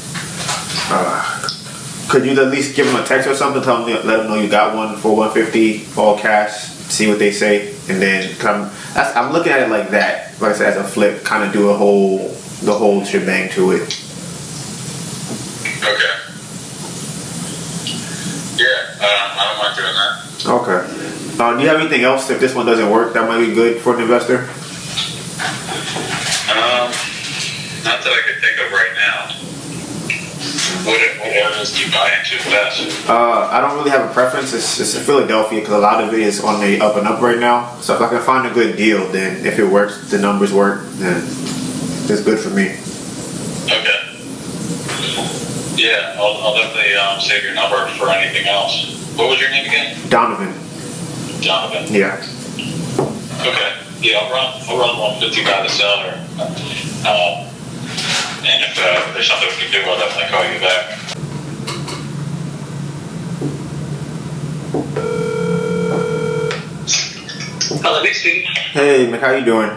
Speaker 2: Could you at least give them a text or something, let them know you got one for 150, all cash, see what they say, and then I'm looking at it like that, like I said, as a flip, kind of do the whole shebang to it.
Speaker 7: Okay. Yeah, I don't mind doing that.
Speaker 2: Okay. Do you have anything else if this one doesn't work that might be good for an investor?
Speaker 7: Not that I could think of right now. What areas do you buy into best?
Speaker 2: I don't really have a preference. It's in Philadelphia because a lot of it is on the up and up right now. So if I can find a good deal, then if it works, the numbers work, then it's good for me.
Speaker 7: Okay. Yeah, I'll definitely save your number for anything else. What was your name again?
Speaker 2: Donovan.
Speaker 7: Jonathan.
Speaker 2: Yeah.
Speaker 7: Okay. Yeah, I'll run 150 by the seller. And if there's something we can do, I'll definitely call you back.
Speaker 8: Hello, Nick speaking.
Speaker 2: Hey, Mick, how you doing?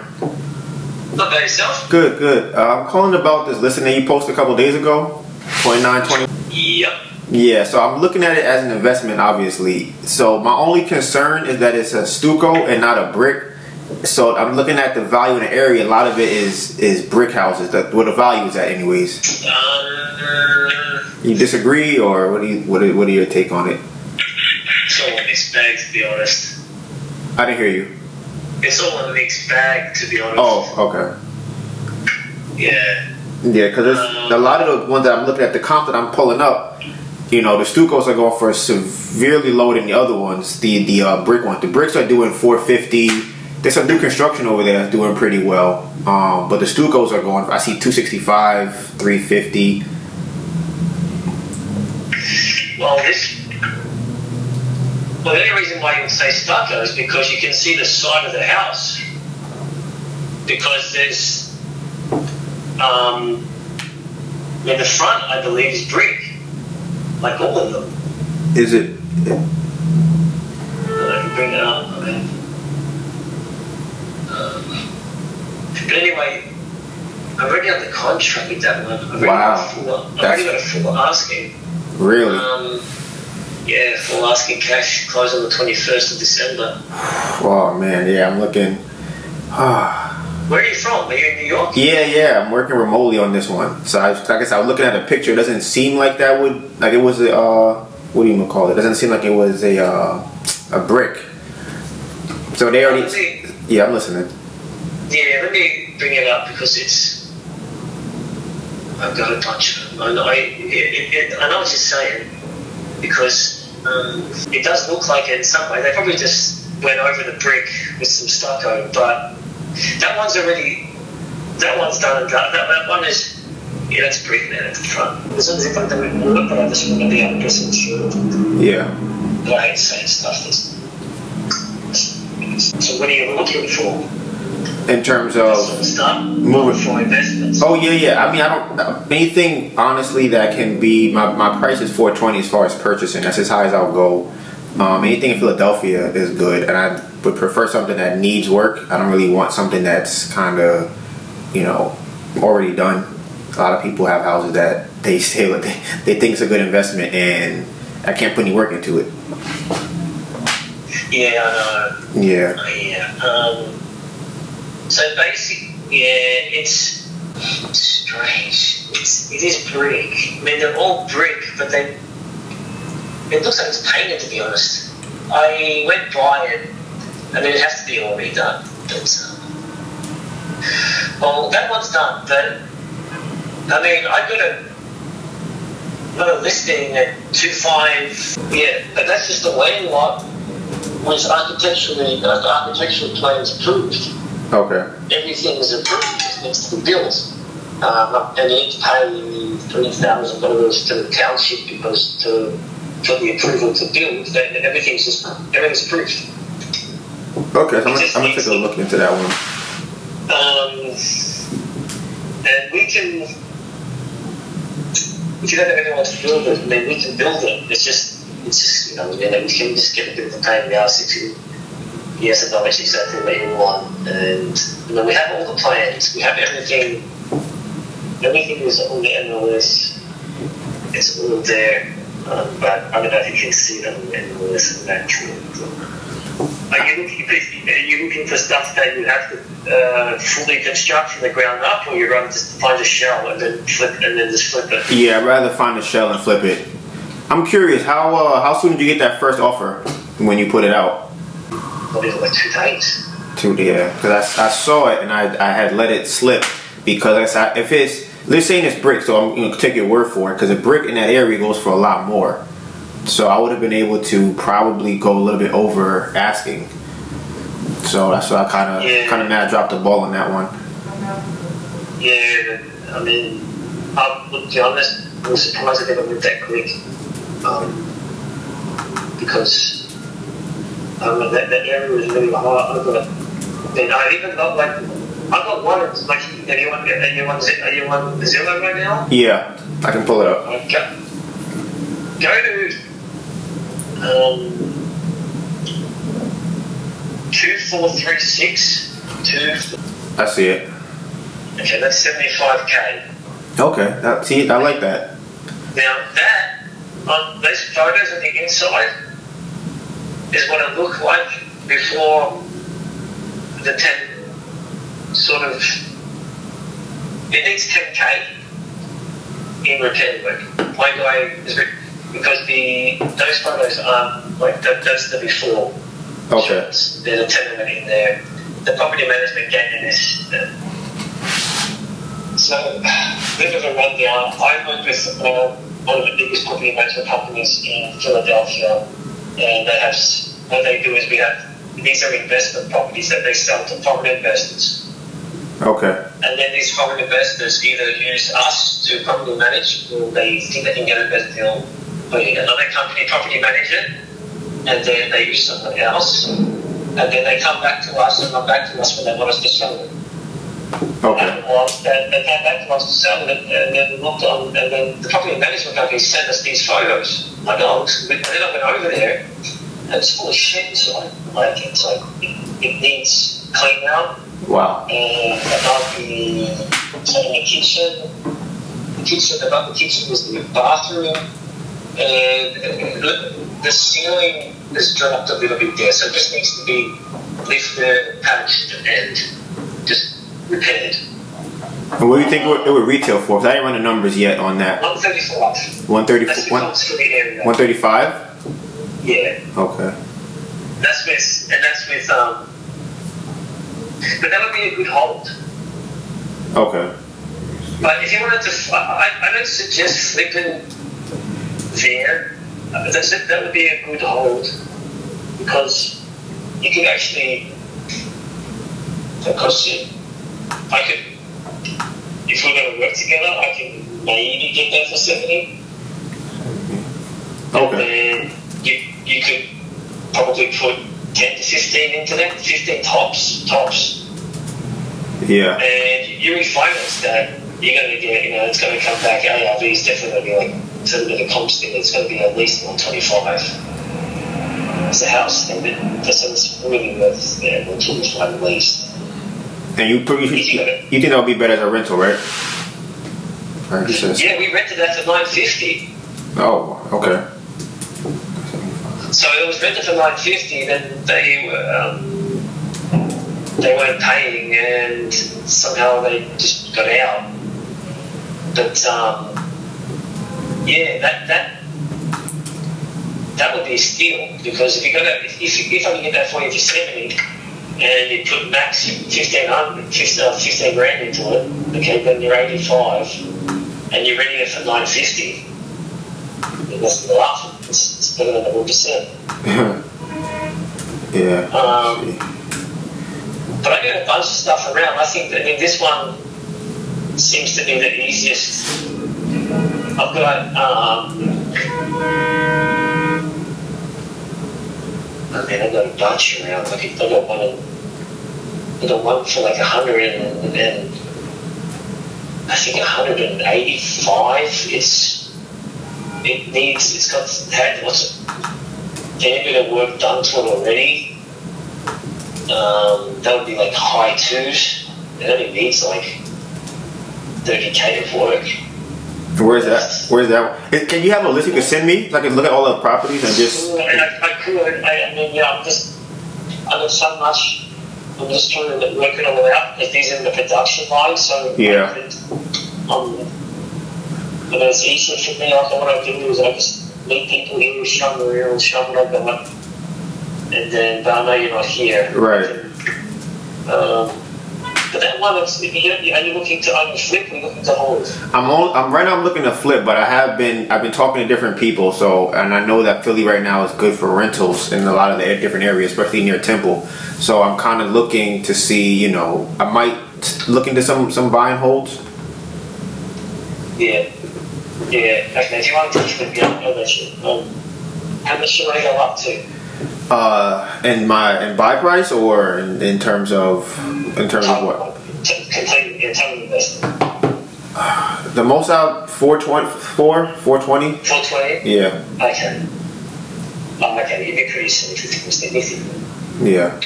Speaker 8: Not bad yourself?
Speaker 2: Good, good. I'm calling about this listing that you posted a couple days ago, 2920.
Speaker 8: Yep.
Speaker 2: Yeah, so I'm looking at it as an investment, obviously. So my only concern is that it's a stucco and not a brick. So I'm looking at the value in the area. A lot of it is brick houses. That's where the value is at, anyways. You disagree, or what are your take on it?
Speaker 8: It's all a mixed bag, to be honest.
Speaker 2: I didn't hear you.
Speaker 8: It's all a mixed bag, to be honest.
Speaker 2: Oh, okay.
Speaker 8: Yeah.
Speaker 2: Yeah, because there's a lot of the ones that I'm looking at, the comp that I'm pulling up, the stuccos are going for severely lower than the other ones. The brick ones. The bricks are doing 450. There's some new construction over there that's doing pretty well. But the stuccos are going, I see 265, 350.
Speaker 8: Well, the only reason why you would say stucco is because you can see the side of the house. Because there's, the front, I believe, is brick. Like all of them.
Speaker 2: Is it?
Speaker 8: I can bring it up. Okay. But anyway, I'm already on the contract with that one. I've already got a full asking.
Speaker 2: Really?
Speaker 8: Yeah, full asking cash, close on the 21st of December.
Speaker 2: Oh man, yeah, I'm looking.
Speaker 8: Where are you from? Are you in New York?
Speaker 2: Yeah, I'm working remotely on this one. So I guess I was looking at a picture. It doesn't seem like that would, like it was a, what do you even call it? It doesn't seem like it was a brick. So they already, yeah, I'm listening.
Speaker 8: Yeah, let me bring it up because I've got a bunch of them. I know what you're saying because it does look like it in some way. They probably just went over the brick with some stucco, but that one's done and done. That one is, yeah, that's brick man at the front. There's something if I don't look, but I just want to be 100% sure.
Speaker 2: Yeah.
Speaker 8: But I hate saying stuff. So what are you looking for?
Speaker 2: In terms of
Speaker 8: moving for investments.
Speaker 2: Oh yeah. I mean, I don't anything honestly that can be my price is $420 as far as purchasing. That's as high as I'll go. Anything in Philadelphia is good, and I would prefer something that needs work. I don't really want something that's kind of, already done. A lot of people have houses that they say what they think is a good investment, and I can't put any work into it.
Speaker 8: Yeah, I know.
Speaker 2: Yeah.
Speaker 8: So basically, it's strange. It is brick. I mean, they're all brick, but it looks like it's painted, to be honest. I went by it. I mean, it has to be all redone. Well, that one's done, but I mean, I got a listing at 2.5. Yeah, but that's just the waiting lot. Was architectural plans approved.
Speaker 2: Okay.
Speaker 8: Everything is approved. It needs to be built. And you need to pay $3,000 to the township because for the approval to build. Everything's approved.
Speaker 2: Okay, so I'm gonna take a look into that one.
Speaker 8: And we can, if you don't have anyone to build it, then we can build it. It's just we can just get a bit of a pain in the ass if you yes and no, that's exactly what you want. And then we have all the plans, we have everything. Everything is on the MLS. It's all there. But I don't know if you can see it on the MLS and that. Are you looking for stuff that you have to fully construct from the ground up, or you rather just find a shell and then just flip it? Yeah,
Speaker 2: I'd rather find a shell and flip it. I'm curious, how soon did you get that first offer when you put it out?
Speaker 8: Probably like 2 days.
Speaker 2: Because I saw it and I had let it slip because if they're saying it's brick, so I'm going to take your word for it, because a brick in that area goes for a lot more. So I would have been able to probably go a little bit over asking. So that's why I kind of mad I dropped the ball on that one.
Speaker 8: Yeah, I mean, to be honest, I was surprised I never went that quick. Because that area was really hard. I got one. Like, are you on Zillow right now?
Speaker 2: Yeah, I can pull it up.
Speaker 8: Go to 2436.
Speaker 2: I see it.
Speaker 8: Okay, that's 75K.
Speaker 2: Okay, I like that.
Speaker 8: Now that on those photos on the inside is what it looked like before the 10 sort of. It needs 10K in repair work. My guy is because those photos aren't like that's the before.
Speaker 2: Okay.
Speaker 8: Shots. There's a tenement in there. The property management getting this. So, bit of a rundown. I work with one of the biggest property management companies in Philadelphia, and they have what they do is these are investment properties that they sell to foreign investors.
Speaker 2: Okay.
Speaker 8: And then these foreign investors either use us to property manage, or they think they can get a better deal with another company property manager, and then they use someone else, and then they come back to us and come back to us when they want us to sell it.
Speaker 2: Okay.
Speaker 8: And they came back to us to sell it, and then looked on, and then the property management company sent us these photos. Like, then I went over there, and it's full of shit inside. Like, it's like, it needs clean out.
Speaker 2: Wow.
Speaker 8: Above the kitchen. Above the kitchen was the bathroom, and the ceiling is dropped a little bit there, so it just needs to be lifted, patched, and just repaired.
Speaker 2: And what do you think it would retail for? Because I didn't run the numbers yet on that.
Speaker 8: 135.
Speaker 2: 134.
Speaker 8: That's the cost for the area.
Speaker 2: 135.
Speaker 8: Yeah.
Speaker 2: Okay.
Speaker 8: That's with but that would be a good hold.
Speaker 2: Okay.
Speaker 8: But if you wanted to, I don't suggest flipping there. That would be a good hold because you could actually, because I could, if we're going to work together, I can maybe get that for 70.
Speaker 2: Okay.
Speaker 8: And then you could probably put 10 to 15 into that, 15 tops.
Speaker 2: Yeah.
Speaker 8: And you refinance that, you're going to get, it's going to come back, ARV is definitely going to be like, instead of the comps thing, it's going to be at least 125. It's a house thing, that's really worth 125 at least.
Speaker 2: And you think that would be better as a rental, right?
Speaker 8: Yeah, we rented that for $950.
Speaker 2: Oh, okay.
Speaker 8: So it was rented for $950, then they weren't paying, and somehow they just got out. But yeah, that would be a steal, because if I can get that for you for 70, and you put max 15 grand into it, okay, then you're 85, and you're renting it for 950. That's the laugh. It's better than 1%.
Speaker 2: Yeah.
Speaker 8: But I got a bunch of stuff around. I mean, this one seems to be the easiest. I've got, I've got a bunch around. I got one for like 100 and I think 185. It's had a fair bit of work done to it already. That would be like high twos. It only needs like 30K of work.
Speaker 2: Where's that? Can you have a list you can send me so I can look at all the properties and just?
Speaker 8: I could. I mean, yeah. I got so much. I'm just trying to work it all out because these are in the production line. So
Speaker 2: yeah.
Speaker 8: It's easier for me. Like what I do is I just meet people here, show them around, show them what I've got, and then but I know you're not here.
Speaker 2: Right.
Speaker 8: But that one, are you looking to own flip or are you looking to hold?
Speaker 2: I'm right now. I'm looking to flip, but I've been talking to different people. So, and I know that Philly right now is good for rentals in a lot of the different areas, especially near Temple. So I'm kind of looking to see. I might look into some buy and holds.
Speaker 8: Yeah. Okay. If you want to flip, I'll let you. How much should I go up to?
Speaker 2: In buy price or in terms of what?
Speaker 8: Completely, tell me the best.
Speaker 2: The most out 420.
Speaker 8: 420?
Speaker 2: Yeah.
Speaker 8: Okay. Okay, you'd be pretty significant.
Speaker 2: Yeah.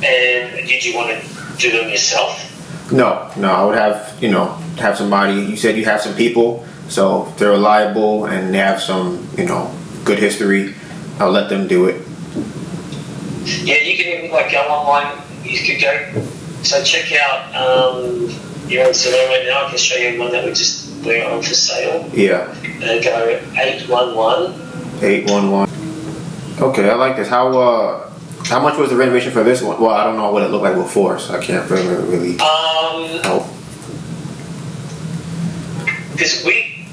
Speaker 8: And did you want to do them yourself?
Speaker 2: No. I would have somebody. You said you have some people, so they're reliable and they have some good history. I'll let them do it.
Speaker 8: Yeah, you can even go online. You could go. So check out your Instagram right now. I can show you one that we're on for sale.
Speaker 2: Yeah.
Speaker 8: Go 811.
Speaker 2: 811. Okay, I like this. How much was the renovation for this one? Well, I don't know what it looked like before, so I can't really help.
Speaker 8: This week.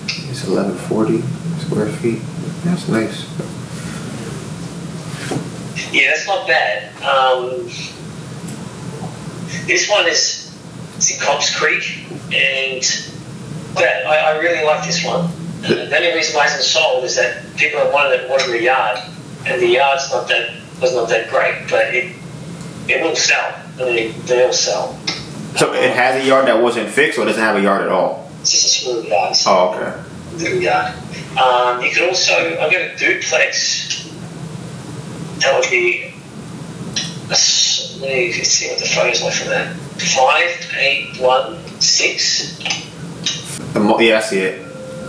Speaker 2: It's 1140 square feet. That's nice.
Speaker 8: Yeah, that's not bad. This one is in Cobbs Creek, and I really like this one. The only reason why it hasn't sold is that people have wanted a yard, and the yard's was not that great, but it will sell. They all sell.
Speaker 2: So it has a yard that wasn't fixed, or doesn't have a yard at all?
Speaker 8: It's just a small yard.
Speaker 2: Oh, okay.
Speaker 8: Little yard. You could also, I've got a duplex. That would be a So let me see what the photos like from that. 5816.
Speaker 2: Yeah, I see it.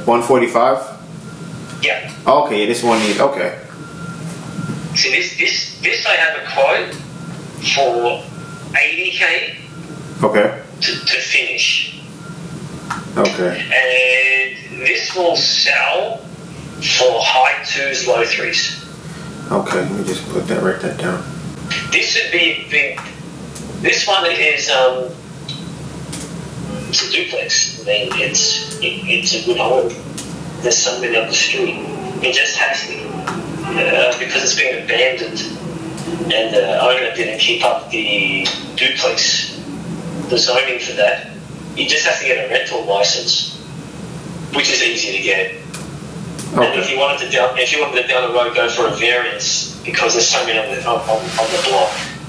Speaker 2: 145.
Speaker 8: Yeah.
Speaker 2: Okay, this one is okay.
Speaker 8: See this I have a quote for 80K
Speaker 2: Okay.
Speaker 8: to finish.
Speaker 2: Okay.
Speaker 8: And this will sell for high 2s, low 3s.
Speaker 2: Okay. Let me just write that down.
Speaker 8: This would be this one is it's a duplex. I mean, it's a good home. There's something up the street. It just has to because it's been abandoned, and the owner didn't keep up the duplex, the zoning for that. You just have to get a rental license, which is easy to get.
Speaker 2: Okay.
Speaker 8: And if you wanted to down the road go for a variance because there's so many on the block,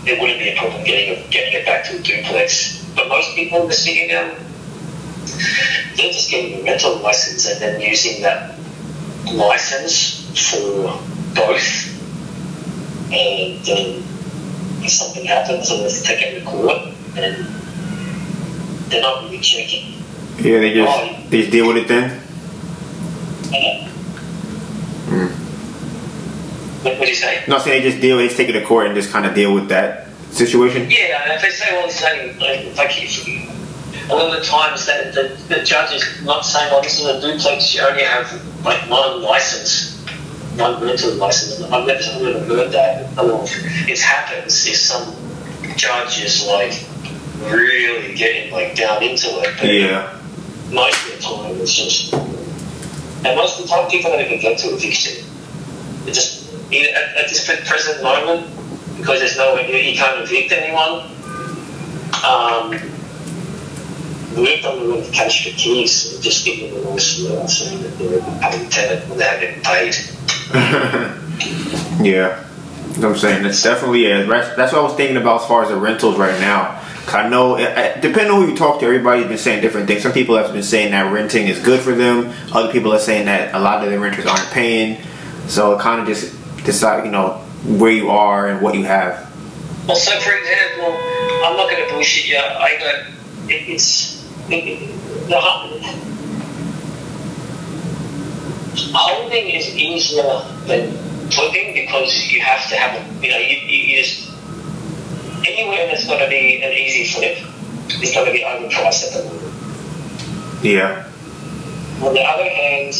Speaker 8: it wouldn't be a problem getting it back to a duplex. But most people in the city now, they're just getting a rental license and then using that license for both. And if something happens, and let's take it to court, and they're not really checking.
Speaker 2: Yeah, they just deal with it then.
Speaker 8: What do you say?
Speaker 2: No, saying they just take it to court and just kind of deal with that situation.
Speaker 8: Yeah, and if they say, well, it's only like a lot of the times that the judge is not saying, well, this is a duplex, you only have like one license, one rental license. I've never heard that. It happens if some judge is like really getting like down into it. But
Speaker 2: Yeah.
Speaker 8: most of the time it's just, and most of the time people don't even get to eviction. It just at this present moment, because there's no, you can't evict anyone. We've done the notification for keys, and just give them a nice letter saying that they're a paying tenant without getting paid.
Speaker 2: Yeah. You know what I'm saying? It's definitely, that's what I was thinking about as far as the rentals right now. I know, depending on who you talk to, everybody's been saying different things. Some people have been saying that renting is good for them. Other people are saying that a lot of the renters aren't paying. So it kind of just decide, where you are and what you have.
Speaker 8: Well, so for example, I'm not going to bullshit you. Holding is easier than flipping because you have to have you just anywhere that's going to be an easy flip is going to be overpriced at the moment.
Speaker 2: Yeah.
Speaker 8: On the other hand,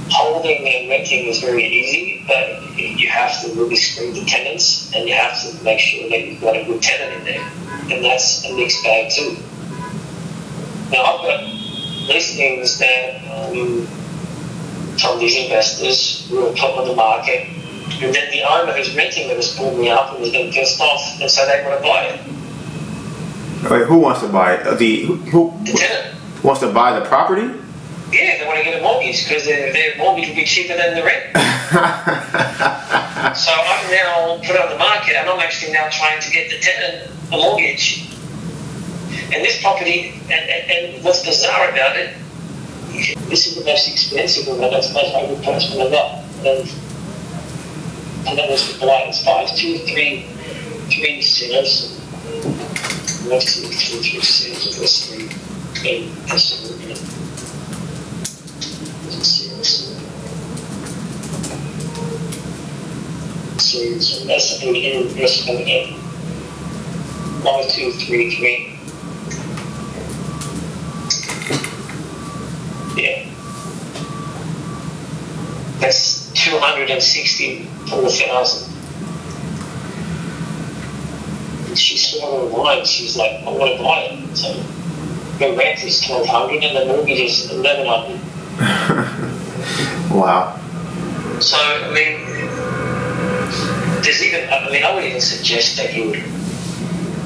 Speaker 8: holding and renting is very easy, but you have to really screen the tenants and you have to make sure that you've got a good tenant in there, and that's a mixed bag too. Now I've got listings that from these investors who are top of the market, and then the owner who's renting them has pulled me up and has been pissed off, and so they want to buy it.
Speaker 2: Wait, who wants to buy it?
Speaker 8: The tenant.
Speaker 2: Wants to buy the property?
Speaker 8: Yeah, they want to get a mortgage because their mortgage will be cheaper than the rent. So I'm now put on the market and I'm actually now trying to get the tenant a mortgage. And this property, and what's bizarre about it, this is the most expensive one, that's the most overpriced one I've got. And that was the buy. It's 5, 2, 3 sales. 1, 2, 3 sales. There's 3 customers. So that's an investment in 1, 2, 3, 3. Yeah. That's 264,000. And she saw her online, she's like, I want to buy it. So the rent is 1,200 and the mortgage is 1,100.
Speaker 2: Wow.
Speaker 8: So, I mean, I would even suggest that you would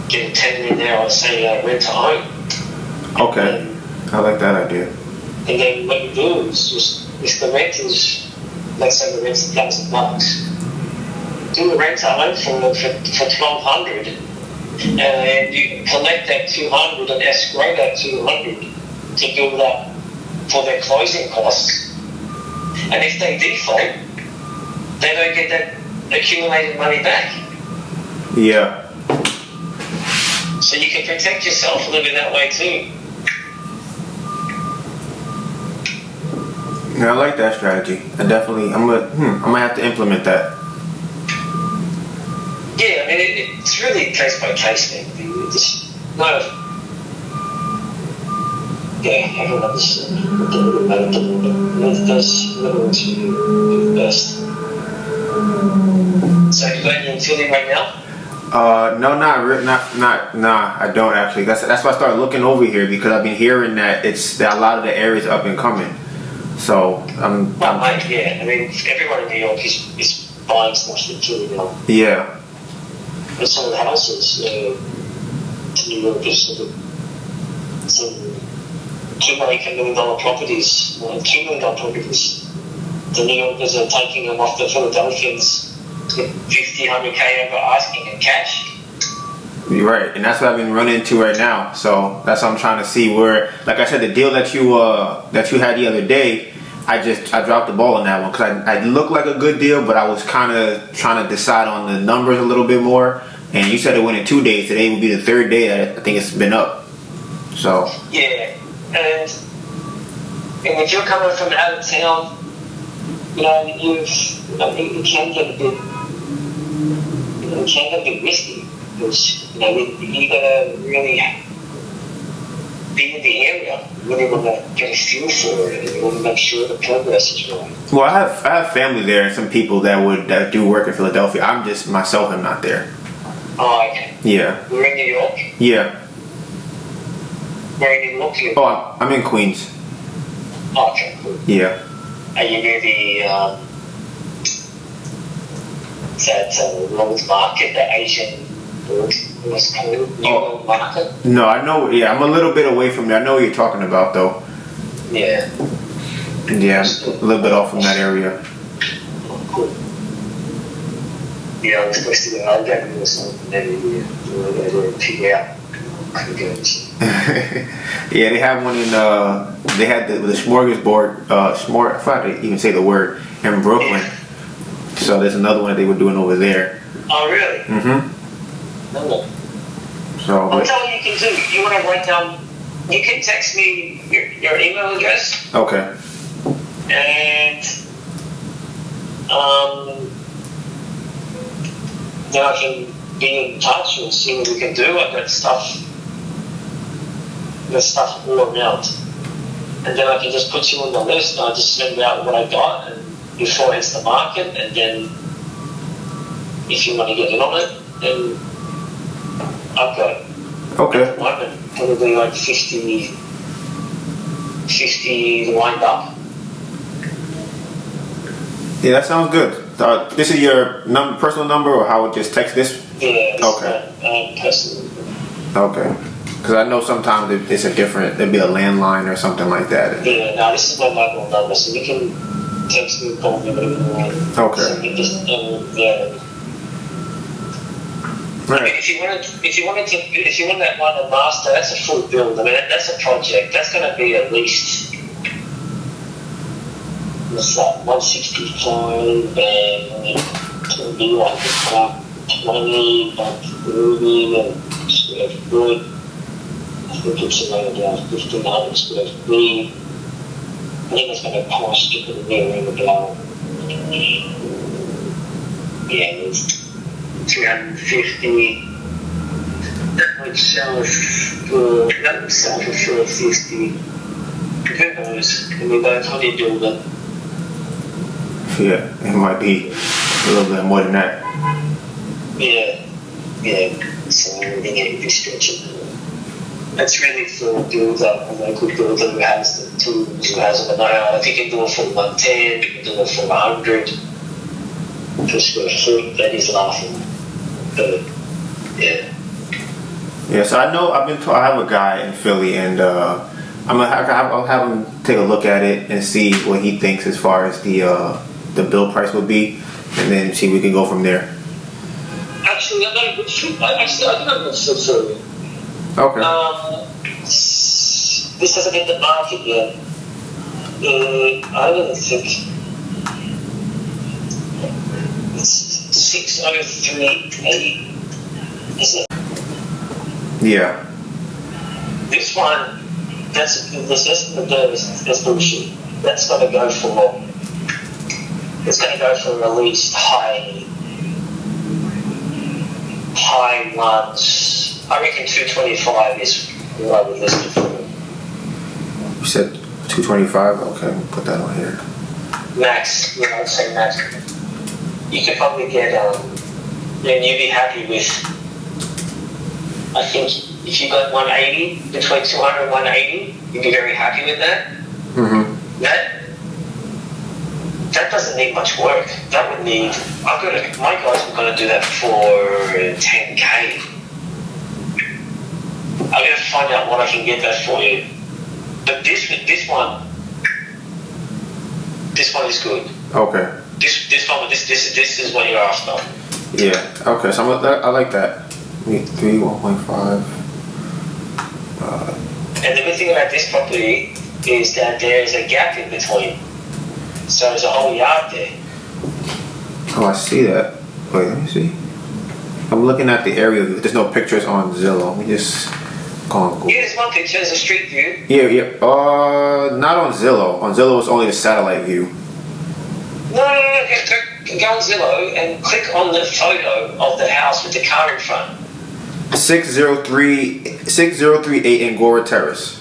Speaker 8: get a tenant in there on, say, rent to own.
Speaker 2: Okay. I like that idea.
Speaker 8: And then what you do is just, if the rent is, let's say the rent's $1,000, do a rent to own for 1,200, and you collect that 200 and escrow that 200 to build up for their closing costs. And if they default, they don't get that accumulated money back.
Speaker 2: Yeah.
Speaker 8: So you can protect yourself living that way too.
Speaker 2: Yeah, I like that strategy. I'm gonna have to implement that.
Speaker 8: Yeah, I mean, it's really case by case thing. Just no. Yeah, everyone does whatever to do best. So you going in Philly right now?
Speaker 2: No, I don't actually. That's why I started looking over here, because I've been hearing that that a lot of the areas up and coming. So
Speaker 8: Well, mate, yeah. I mean, everyone in New York is buying stuff in Philly now.
Speaker 2: Yeah.
Speaker 8: And some of the houses to New York is sort of some $2 million properties, $2 million properties. The New Yorkers are taking them off the Philadelphians to get 50, 100K over asking in cash.
Speaker 2: You're right, and that's what I've been running into right now. So that's what I'm trying to see where, like I said, the deal that you had the other day, I dropped the ball on that one because I looked like a good deal, but I was kind of trying to decide on the numbers a little bit more. And you said it went in 2 days. Today would be the third day that I think it's been up. So
Speaker 8: yeah, and if you're coming from out of town, it can get a bit risky. Because, you gotta really be in the area. You really want to get a feel for it, and you want to make sure the progress is right.
Speaker 2: Well, I have family there and some people that do work in Philadelphia. I'm just myself. I'm not there.
Speaker 8: Oh, okay.
Speaker 2: Yeah.
Speaker 8: We're in New York.
Speaker 2: Yeah.
Speaker 8: Where in New York?
Speaker 2: Oh, I'm in Queens.
Speaker 8: Oh, okay, cool.
Speaker 2: Yeah.
Speaker 8: Are you near the World Market, the Asian? What's called New World Market?
Speaker 2: No, I know. Yeah, I'm a little bit away from there. I know what you're talking about, though.
Speaker 8: Yeah.
Speaker 2: Yeah, a little bit off from that area.
Speaker 8: Oh, cool. Yeah, I was supposed to go. I'll get to something every year. We're going to go and figure out.
Speaker 2: Yeah, they have one in. They had the smorgasbord. I forgot to even say the word, in Brooklyn. So there's another one that they were doing over there.
Speaker 8: Oh, really?
Speaker 2: Mm-hmm.
Speaker 8: No.
Speaker 2: So.
Speaker 8: I'll tell you what you can do. You want to write down. You can text me your email address.
Speaker 2: Okay.
Speaker 8: And then I can be in touch and see what we can do. I've got stuff all around. And then I can just put you on the list and I'll just send out what I got and before it hits the market, and then if you want to get in on it, then I've got
Speaker 2: Okay.
Speaker 8: at the moment probably like 50 lined up.
Speaker 2: Yeah, that sounds good. This is your personal number, or how would just text this?
Speaker 8: Yeah.
Speaker 2: Okay.
Speaker 8: Personally.
Speaker 2: Okay. Because I know sometimes it's there'd be a landline or something like that.
Speaker 8: Yeah, no, this is my mobile number, so you can text me, call me, whatever you want.
Speaker 2: Okay.
Speaker 8: So you just, yeah.
Speaker 2: Right.
Speaker 8: I mean, if you want that one on master, that's a full build. I mean, that's a project. That's going to be at least, what's that, 165, and it's going to be like about 20, about 30 square foot. I think it's around about 1,500 square feet. I think it's going to cost you to be around about, it's 350. That would sell for 450. Who knows? Can we both honey build it?
Speaker 2: Yeah, it might be a little bit more than that.
Speaker 8: Yeah. So everything ain't be stretching. That's really for a builder, a local builder who has the tools, who has an eye. If you can do it for 110, you can do it for 100 per square foot, that is laughing. But yeah.
Speaker 2: Yeah, so I know I have a guy in Philly, and I'll have him take a look at it and see what he thinks as far as the bill price would be, and then see if we can go from there.
Speaker 8: Actually, I don't know Philly.
Speaker 2: Okay.
Speaker 8: This hasn't hit the market yet. I don't think it's 603.8. Is it?
Speaker 2: Yeah.
Speaker 8: This one, that's bullshit. That's gonna go for. It's gonna go for at least high ones. I reckon 225 is what I would list it for.
Speaker 2: You said 225. Okay, we'll put that on here.
Speaker 8: Max, I'd say max. You could probably get, then you'd be happy with, I think, if you got 180, between 200 and 180, you'd be very happy with that.
Speaker 2: Mm-hmm.
Speaker 8: That doesn't need much work. That would need, my guys were going to do that for 10K. I'm going to find out what I can get that for you. But this one is good.
Speaker 2: Okay.
Speaker 8: This is what you're after.
Speaker 2: Yeah. Okay. So I like that. 3 1.5.
Speaker 8: And the good thing about this property is that there's a gap in between. So there's a whole yard there.
Speaker 2: Oh, I see that. Wait, let me see. I'm looking at the area view. There's no pictures on Zillow. Let me just go on Google.
Speaker 8: Yeah, there's one picture. There's a street view.
Speaker 2: Yeah. Not on Zillow. On Zillow, it's only the satellite view.
Speaker 8: No. Go on Zillow and click on the photo of the house with the car in front.
Speaker 2: 6038 Angora Terrace.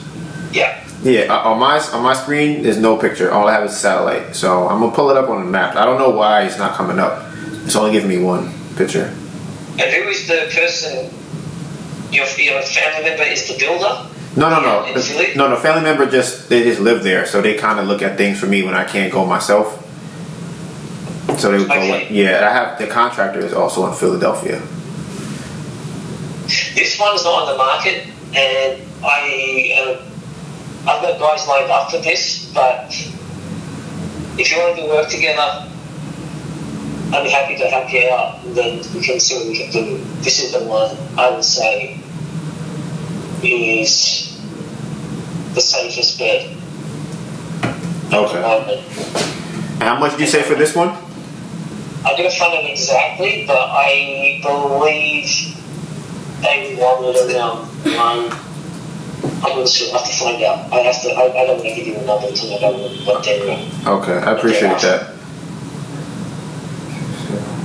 Speaker 8: Yeah.
Speaker 2: Yeah, on my screen, there's no picture. All I have is satellite. So I'm gonna pull it up on the map. I don't know why it's not coming up. It's only giving me one picture.
Speaker 8: And who is the person? Your family member is the builder?
Speaker 2: No.
Speaker 8: In Philly?
Speaker 2: No, the family member they just live there, so they kind of look at things for me when I can't go myself. So they would go.
Speaker 8: Okay.
Speaker 2: Yeah, I have the contractor is also in Philadelphia.
Speaker 8: This one's not on the market, and I've got guys lined up for this, but if you want to do work together, I'd be happy to help you out, and then we can see what we can do. This is the one I would say is the safest bet.
Speaker 2: Okay. And how much did you say for this one?
Speaker 8: I'm going to fund it exactly, but I believe they wanted around one. I'm not sure. I have to find out. I don't want to give you a number until I know what they're.
Speaker 2: Okay, I appreciate that.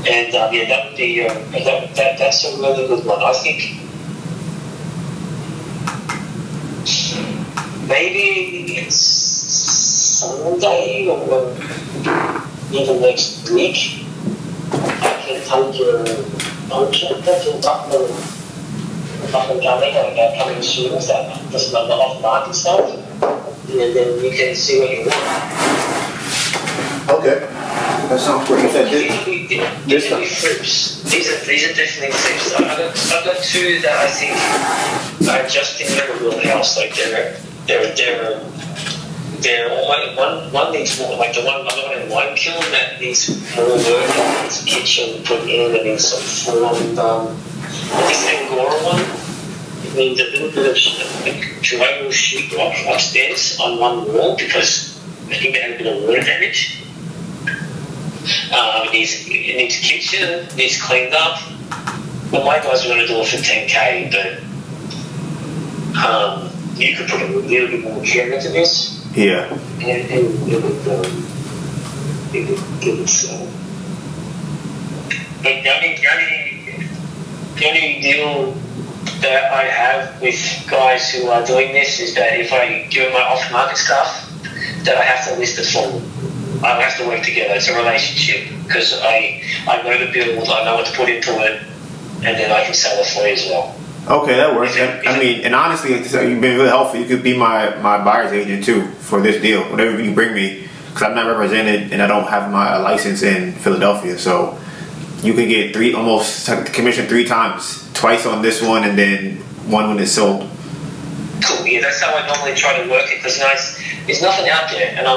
Speaker 8: And that would be that's a really good one. I think maybe it's Sunday or even next week. I can take your contractor to Buckland Gully and coming soon with that just number off market stuff, and then you can see what you want.
Speaker 2: Okay, that sounds great. You said
Speaker 8: These are flips. These are definitely flips. I've got two that I think are just in your wheelhouse. Like they're one needs more. Like the one I'm not in one kiln that needs more work. It's a kitchen put in and needs some form done. But this Angora one, it needs a little bit of drywall sheetrock upstairs on one wall because I think they had a bit of water damage. It needs a kitchen, needs cleaned up. Well, my guys are going to do it for 10K, but you could put a little bit more care into this.
Speaker 2: Yeah.
Speaker 8: And it would give it some. But the only deal that I have with guys who are doing this is that if I do my off-market stuff, that I have to list it for them. I have to work together. It's a relationship because I know the build, I know what to put into it, and then I can sell it for you as well.
Speaker 2: Okay, that works. And honestly, you've been really helpful. You could be my buyer's agent too for this deal, whatever you bring me, because I'm not represented and I don't have my license in Philadelphia. So you can get almost commission 3 times, twice on this one and then one when it's sold.
Speaker 8: Cool. Yeah, that's how I normally try to work it because there's nothing out there, and I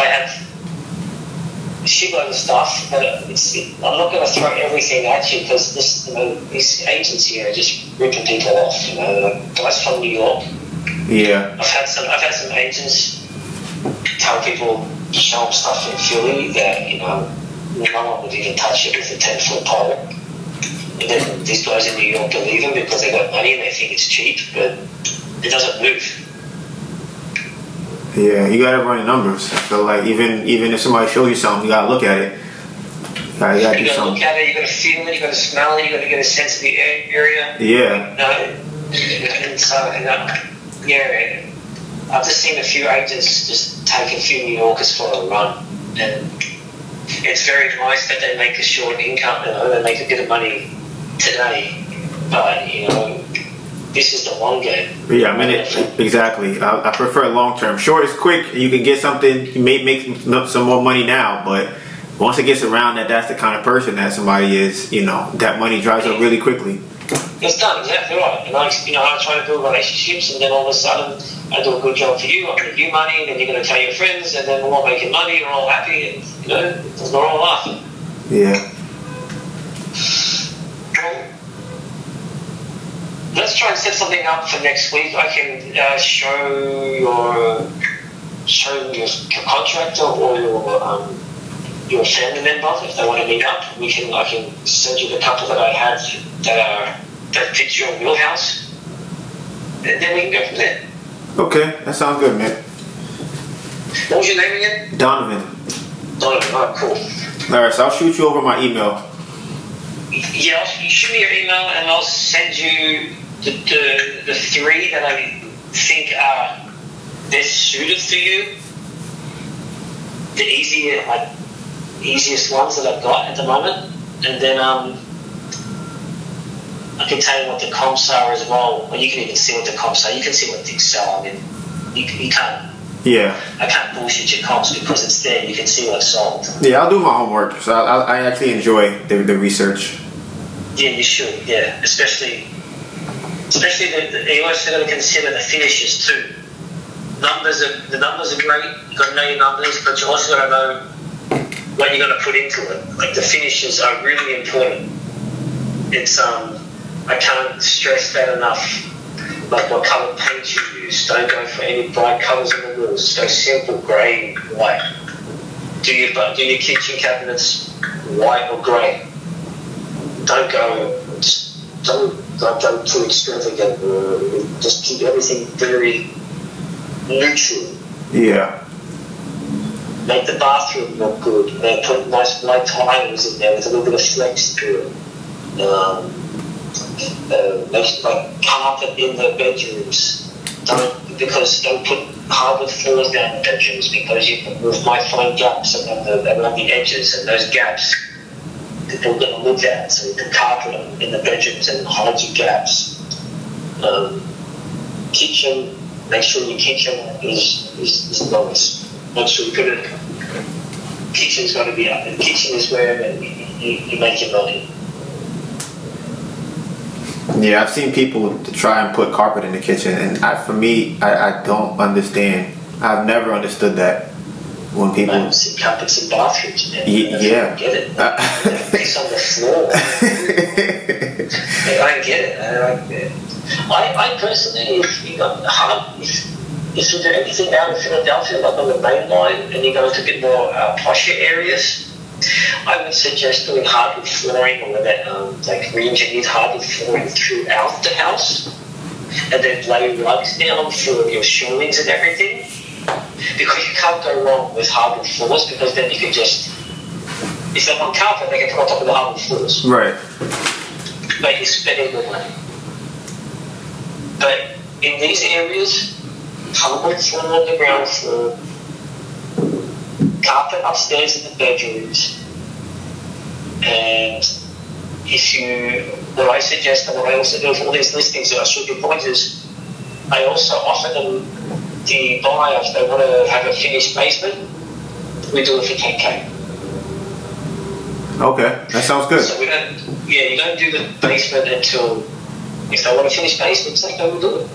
Speaker 8: have shitload of stuff, but I'm not going to throw everything at you because these agents here are just ripping people off. Guys from New York.
Speaker 2: Yeah.
Speaker 8: I've had some agents tell people to show them stuff in Philly that no one would even touch it with a 10-foot pole. And then these guys in New York believe them because they got money and they think it's cheap, but it doesn't move.
Speaker 2: Yeah, you gotta run the numbers. So like even if somebody shows you something, you gotta look at it. You gotta
Speaker 8: You gotta look at it, you gotta feel it, you gotta smell it, you gotta get a sense of the area.
Speaker 2: Yeah.
Speaker 8: And so, yeah, I've just seen a few agents just take a few New Yorkers for a run, and it's very nice that they make a short income, they make a bit of money today, but this is the long game.
Speaker 2: Yeah, I mean exactly. I prefer long term. Short is quick. You can get something. You may make some more money now, but once it gets around that's the kind of person that somebody is. That money dries up really quickly.
Speaker 8: It's done, exactly right. And I try to build relationships, and then all of a sudden I do a good job for you. I'm going to give you money, and then you're going to tell your friends, and then we're all making money. We're all happy, and we're all laughing.
Speaker 2: Yeah.
Speaker 8: Let's try and set something up for next week. I can show your contractor or your family member if they want to meet up. I can send you the couple that I have that fit your wheelhouse, and then we can go from there.
Speaker 2: Okay, that sounds good, man.
Speaker 8: What was your name again?
Speaker 2: Donivan.
Speaker 8: Donivan. Oh, cool.
Speaker 2: All right, so I'll shoot you over my email.
Speaker 8: Yeah, you shoot me your email, and I'll send you the three that I think are best suited for you. The easiest ones that I've got at the moment, and then I can tell you what the comps are as well. Or you can even see what the comps are. You can see what things sell. I mean, you can't.
Speaker 2: Yeah.
Speaker 8: I can't bullshit your comps because it's there. You can see what's sold.
Speaker 2: Yeah, I'll do my homework. So I actually enjoy the research.
Speaker 8: Yeah, you should. Yeah, especially you also got to consider the finishes too. The numbers are great. You got to know your numbers, but you also got to know what you're going to put into it. Like the finishes are really important. It's I can't stress that enough. Like what colour paint you use. Don't go for any bright colours on the walls. Just go simple grey, white. Do your kitchen cabinets white or grey. Don't too extravagant. Just keep everything very neutral.
Speaker 2: Yeah.
Speaker 8: Make the bathroom look good. Put nice white tiles in there with a little bit of flex to it. Make carpet in the bedrooms. Don't put hardwood floors down the bedrooms because you might find gaps around the edges, and those gaps people are going to look at. So you can carpet them in the bedrooms and hide your gaps. Kitchen, make sure your kitchen is nice. Make sure you put it. Kitchen's got to be up. The kitchen is where you make your money.
Speaker 2: Yeah, I've seen people try and put carpet in the kitchen, and for me, I don't understand. I've never understood that. When people
Speaker 8: carpets in bathrooms, man.
Speaker 2: Yeah.
Speaker 8: I get it. Piss on the floor. I get it. I personally, if you do anything out of Philadelphia, like on the main line, and you go to a bit more posher areas, I would suggest doing hardwood flooring or that like re-engineered hardwood flooring throughout the house, and then lay rugs down for your showings and everything. Because you can't go wrong with hardwood floors, because then you can just, if they want carpet, they can put on top of the hardwood floors.
Speaker 2: Right.
Speaker 8: But you're spending the money. But in these areas, hardwood floor on the ground floor, carpet upstairs in the bedrooms, and what I suggest, and what I also do for all these listings that I show you pointers, I also offer them the buyer, if they want to have a finished basement, we do it for 10K.
Speaker 2: Okay, that sounds good.
Speaker 8: So you don't do the basement until, if they want a finished basement, say, go and do it.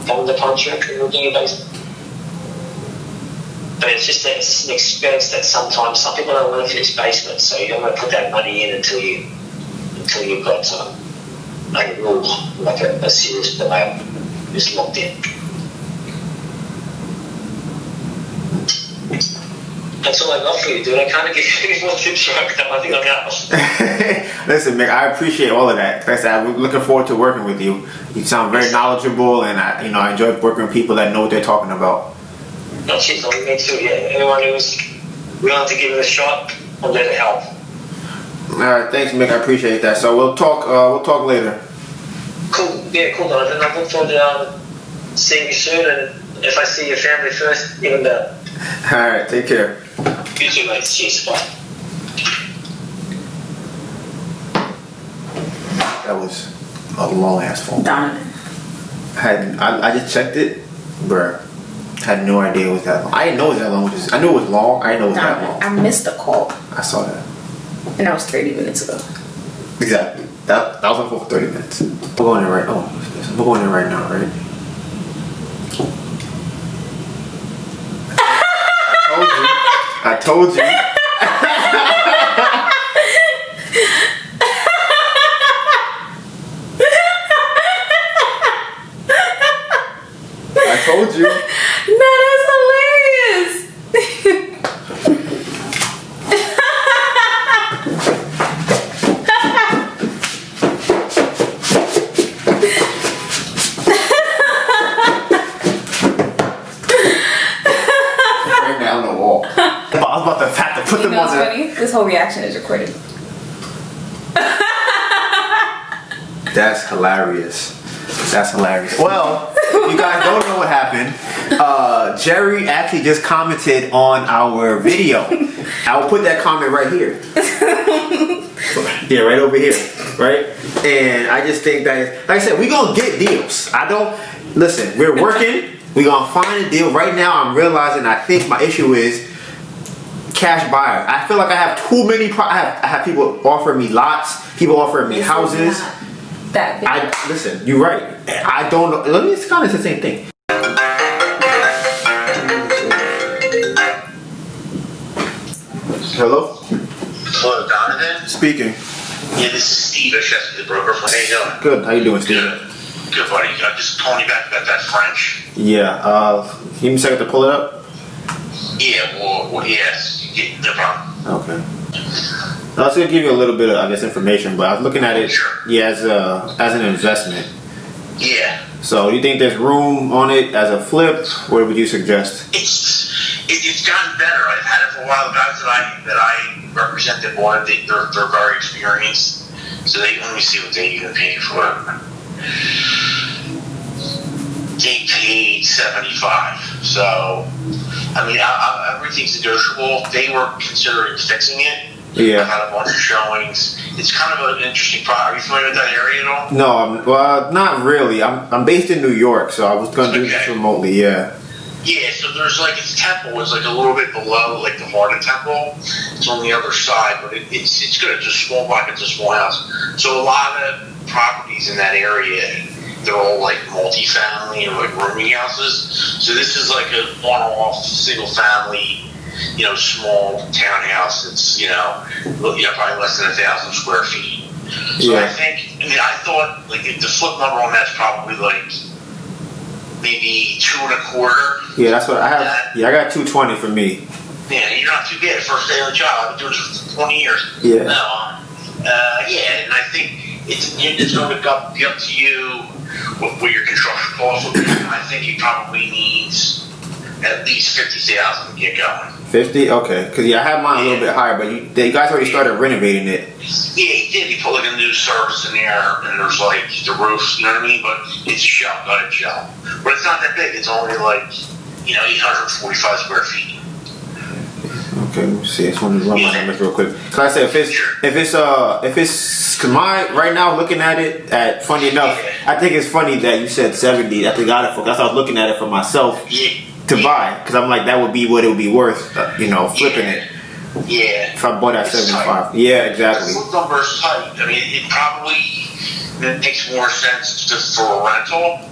Speaker 8: Go on the contract and we'll do your basement. But it's just an expense that sometimes some people don't want a finished basement, so you don't want to put that money in until you've got a serious buyer who's locked in. That's all I got for you, dude. I can't give you any more tips right now. I think I'm out.
Speaker 2: Listen, Mick, I appreciate all of that. Like I said, I'm looking forward to working with you. You sound very knowledgeable, and I enjoy working with people that know what they're talking about.
Speaker 8: No, she's only me too. Yeah, anyone who's willing to give it a shot, I'm there to help.
Speaker 2: All right, thanks, Mick. I appreciate that. So we'll talk later.
Speaker 8: Cool. Yeah, cool, Donivan. I look forward to seeing you soon, and if I see your family first, even better.
Speaker 2: All right, take care.
Speaker 8: You too, mate. Cheers. Bye.
Speaker 2: That was a long ass phone.
Speaker 5: Donovan.
Speaker 2: I just checked it, bruh. Had no idea it was that long. I didn't know it was that long. I knew it was long. I didn't know it was that long.
Speaker 5: I missed the call,
Speaker 2: I saw that.
Speaker 5: and that was 30 minutes ago.
Speaker 2: Exactly. That was on for 30 minutes. We're going in right. Oh, we're going in right now, right? I told you. I told you.
Speaker 5: No, that's hilarious.
Speaker 2: Right now on the wall. I was about to have to put them on there.
Speaker 5: Funny? This whole reaction is recorded.
Speaker 2: That's hilarious. That's hilarious. Well, if you guys don't know what happened, Jerry actually just commented on our video. I'll put that comment right here. Yeah, right over here. Right? And I just think that, like I said, we're going to get deals. Listen, we're working. We're going to find a deal. Right now, I'm realizing, I think my issue is cash buyers. I feel like I have too many, I have people offering me lots, people offering me houses. Listen, you're right. I don't know. Let me, it's kind of the same thing. Hello?
Speaker 3: Hello, Donivan?
Speaker 2: Speaking.
Speaker 3: Yeah, this is Steve, a chef, the broker. How you doing?
Speaker 2: Good. How you doing, Steve?
Speaker 3: Good, buddy. I'm just calling you back about that French.
Speaker 2: Yeah. Give me a second to pull it up.
Speaker 3: Yeah, well yes. Yeah, no problem.
Speaker 2: Okay. I was gonna give you a little bit of, I guess, information, but I was looking at it, yeah, as an investment.
Speaker 3: Yeah.
Speaker 2: So, you think there's room on it as a flip? What would you suggest?
Speaker 3: It's gotten better. I've had it for a while. The guys that I represent that bought it, they're very experienced, so they let me see what they even paid for it. They paid $75. So, I mean, everything's negotiable. They were considering fixing it.
Speaker 2: Yeah.
Speaker 3: I had a bunch of showings. It's kind of an interesting product. Are you familiar with that area at all?
Speaker 2: No, well, not really. I'm based in New York, so I was going to do this remotely, yeah.
Speaker 3: Yeah, so there's like, its temple is like a little bit below like the heart of temple. It's on the other side, but it's good. It's a small block, it's a small house. So a lot of properties in that area, they're all like multi-family or like rooming houses. So this is like a one-off single family, small townhouse that's, probably less than 1,000 square feet. So
Speaker 2: Yeah.
Speaker 3: I thought like the flip number on that's probably like maybe 2.25.
Speaker 2: Yeah, that's what I have. Yeah, I got 220 for me.
Speaker 3: Yeah, you're not too bad. First day on the job. I've been doing this for 20 years.
Speaker 2: Yeah.
Speaker 3: No, yeah, and I think it's going to be up to you what your construction costs will be. I think you probably need at least $50,000 to get going.
Speaker 2: 50? Okay. Because, I have mine a little bit higher, but you guys already started renovating it.
Speaker 3: Yeah, he did. He put like a new service in there, and there's like the roof, you know what I mean? But it's a shell, not a shell. But it's not that big. It's only like, 845 square feet.
Speaker 2: Okay, let me see. I just want to run my numbers real quick. So I said, if it's, cause right now looking at it, funny enough, I think it's funny that you said 70. I think I got it for, because I was looking at it for myself to buy, because I'm like, that would be what it would be worth, flipping it.
Speaker 3: Yeah.
Speaker 2: If I bought at 75. Yeah, exactly.
Speaker 3: The flip number is tight. I mean, it probably makes more sense for a rental.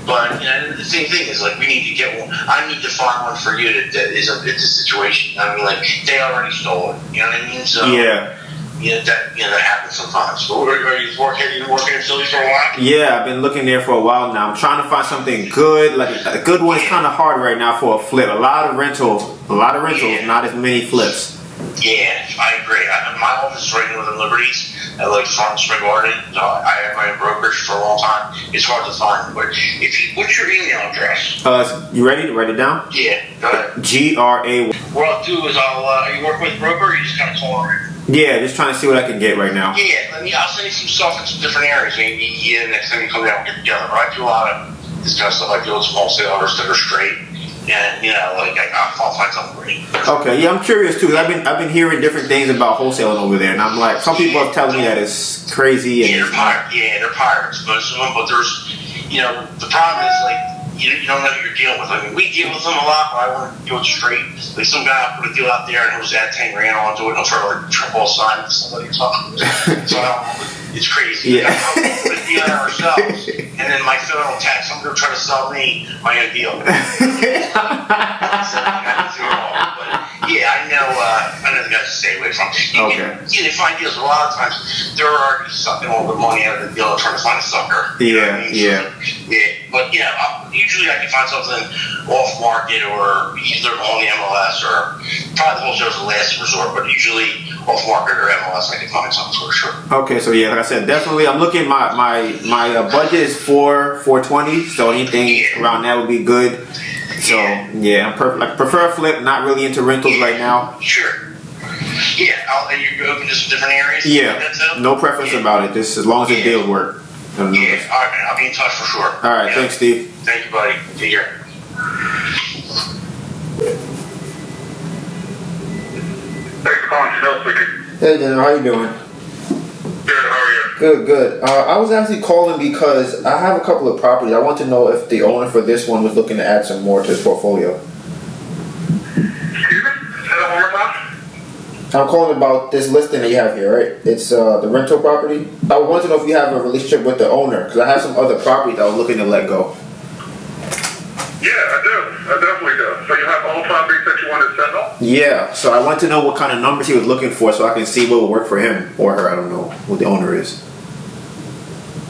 Speaker 3: But the same thing is like we need to get one. I need to find one for you that isn't it's a situation. I mean, like they already stole it. You know what I mean? So
Speaker 2: yeah.
Speaker 3: That happens sometimes. But are you working in Philly for a while?
Speaker 2: Yeah, I've been looking there for a while now. I'm trying to find something good. Like a good one is kind of hard right now for a flip. A lot of rentals, not as many flips.
Speaker 3: Yeah, I agree. My office is right near the Liberties at like Farm Spring Garden. I had my brokerage for a long time. It's hard to find, but what's your email address?
Speaker 2: You ready to write it down?
Speaker 3: Yeah, go ahead.
Speaker 2: GRA.
Speaker 3: What I'll do is you work with a broker, or you just kind of call her?
Speaker 2: Yeah, just trying to see what I can get right now.
Speaker 3: Yeah, I'll send you some stuff in some different areas. Maybe next time you come down, we'll get together. But I do a lot of this kind of stuff. I deal with some wholesalers that are straight. And I'll find something great.
Speaker 2: Okay, yeah, I'm curious too. I've been hearing different things about wholesaling over there, and I'm like, some people are telling me that it's crazy. And
Speaker 3: they're pirates, most of them. But there's, the problem is you don't know who you're dealing with. I mean, we deal with them a lot, but I want to do it straight. Like some guy put a deal out there, and it was at 10 grand onto it, and I'll try to triple sign with somebody or something. So it's crazy.
Speaker 2: Yeah.
Speaker 3: Put a deal on ourselves, and then my phone will text. I'm going to try to sell me my own deal. But yeah, I know the guys to stay away from. They find deals a lot of times. They're already sucking all the money out of the deal and trying to find a sucker.
Speaker 2: Yeah.
Speaker 3: But usually I can find something off market or either on the MLS or probably the wholesale is the last resort, but usually off market or MLS I can find something for sure.
Speaker 2: Okay, so yeah, like I said, definitely I'm looking. My budget is $420, so anything around that would be good. So yeah, I prefer a flip. Not really into rentals right now.
Speaker 3: Sure. Yeah, and you're open to some different areas.
Speaker 2: Yeah, no preference about it. Just as long as the deals work.
Speaker 3: Yeah, all right, man. I'll be in touch for sure.
Speaker 2: All right, thanks, Steve.
Speaker 3: Thank you, buddy. Take care. Thanks for calling, Chanel speaking.
Speaker 2: Hey, Daniel, how you doing?
Speaker 3: Good, how are you?
Speaker 2: Good. I was actually calling because I have a couple of properties. I want to know if the owner for this one was looking to add some more to his portfolio.
Speaker 3: Excuse me? Say that one more time?
Speaker 2: I'm calling about this listing that you have here, right? It's the rental property. I want to know if you have a relationship with the owner, because I have some other properties I was looking to let go.
Speaker 3: Yeah, I do. I definitely do. So you have all properties that you want to sell?
Speaker 2: Yeah, so I want to know what kind of numbers he was looking for so I can see what will work for him or her. I don't know what the owner is.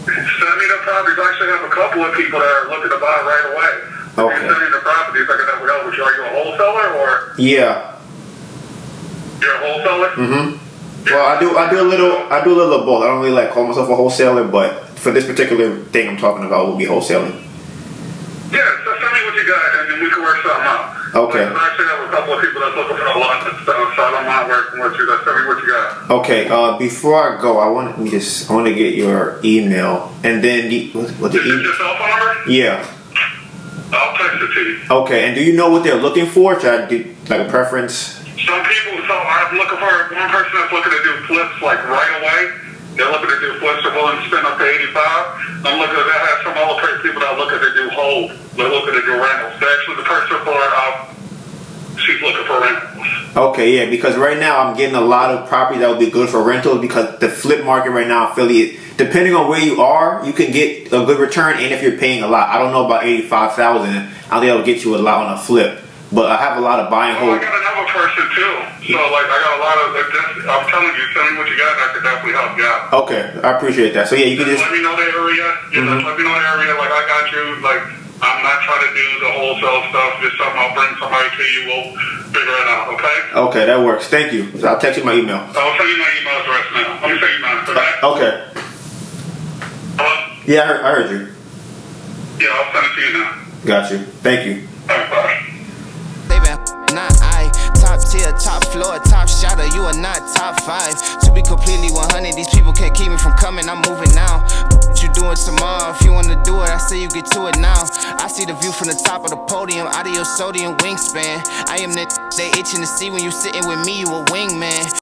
Speaker 3: Send me the properties. I actually have a couple of people that are looking to buy right away.
Speaker 2: Okay.
Speaker 3: If you send me the properties, I can definitely help with you. Are you a wholesaler or?
Speaker 2: Yeah.
Speaker 3: You're a wholesaler?
Speaker 2: Mm-hmm. Well, I do a little of both. I don't really call myself a wholesaler, but for this particular thing I'm talking about, will be wholesaling.
Speaker 3: Yeah, so send me what you got, and then we can work something out.
Speaker 2: Okay.
Speaker 3: I actually have a couple of people that's looking for a lot of stuff, so I don't mind working with you. Send me what you got.
Speaker 2: Okay. Before I go, I want to get your email, and then what the
Speaker 3: Is this your cell phone number?
Speaker 2: Yeah.
Speaker 3: I'll text it to you.
Speaker 2: Okay. And do you know what they're looking for? Should I do a preference?
Speaker 3: Some people, I'm looking for one person that's looking to do flips right away. They're looking to do flips, they're willing to spend up to $85. I'm looking at that. I have some other people that are looking to do hold. They're looking to do rentals. Actually, the person she's looking for rentals.
Speaker 2: Okay, yeah, because right now I'm getting a lot of properties that would be good for rentals because the flip market right now in Philly, depending on where you are, you can get a good return, and if you're paying a lot. I don't know about $85,000. I think that'll get you a lot on a flip. But I have a lot of buy and hold.
Speaker 3: I got another person too. So I got a lot of. I'm telling you, send me what you got, and I could definitely help you out.
Speaker 2: Okay, I appreciate that. So yeah, you can just
Speaker 3: let me know the area. Let me know the area. I got you. I'm not trying to do the wholesale stuff. Just something. I'll bring somebody to you. We'll figure it out. Okay.
Speaker 2: Okay, that works. Thank you. So I'll text you my email.
Speaker 3: I'll send you my email address now. Let me send you mine.
Speaker 2: Okay.
Speaker 3: Hello.
Speaker 2: Yeah, I heard you.
Speaker 3: Yeah, I'll send it to you now.
Speaker 2: Got you. Thank you.
Speaker 3: All right, bye.
Speaker 9: Top tier, top floor, top shotter, you are not top 5. To be completely 100, these people can't keep me from coming, I'm moving now. What you doing tomorrow? If you wanna do it, I say you get to it now. I see the view from the top of the podium, out of your sodium wingspan. I am the they itching to see when you sitting with me, you a wingman.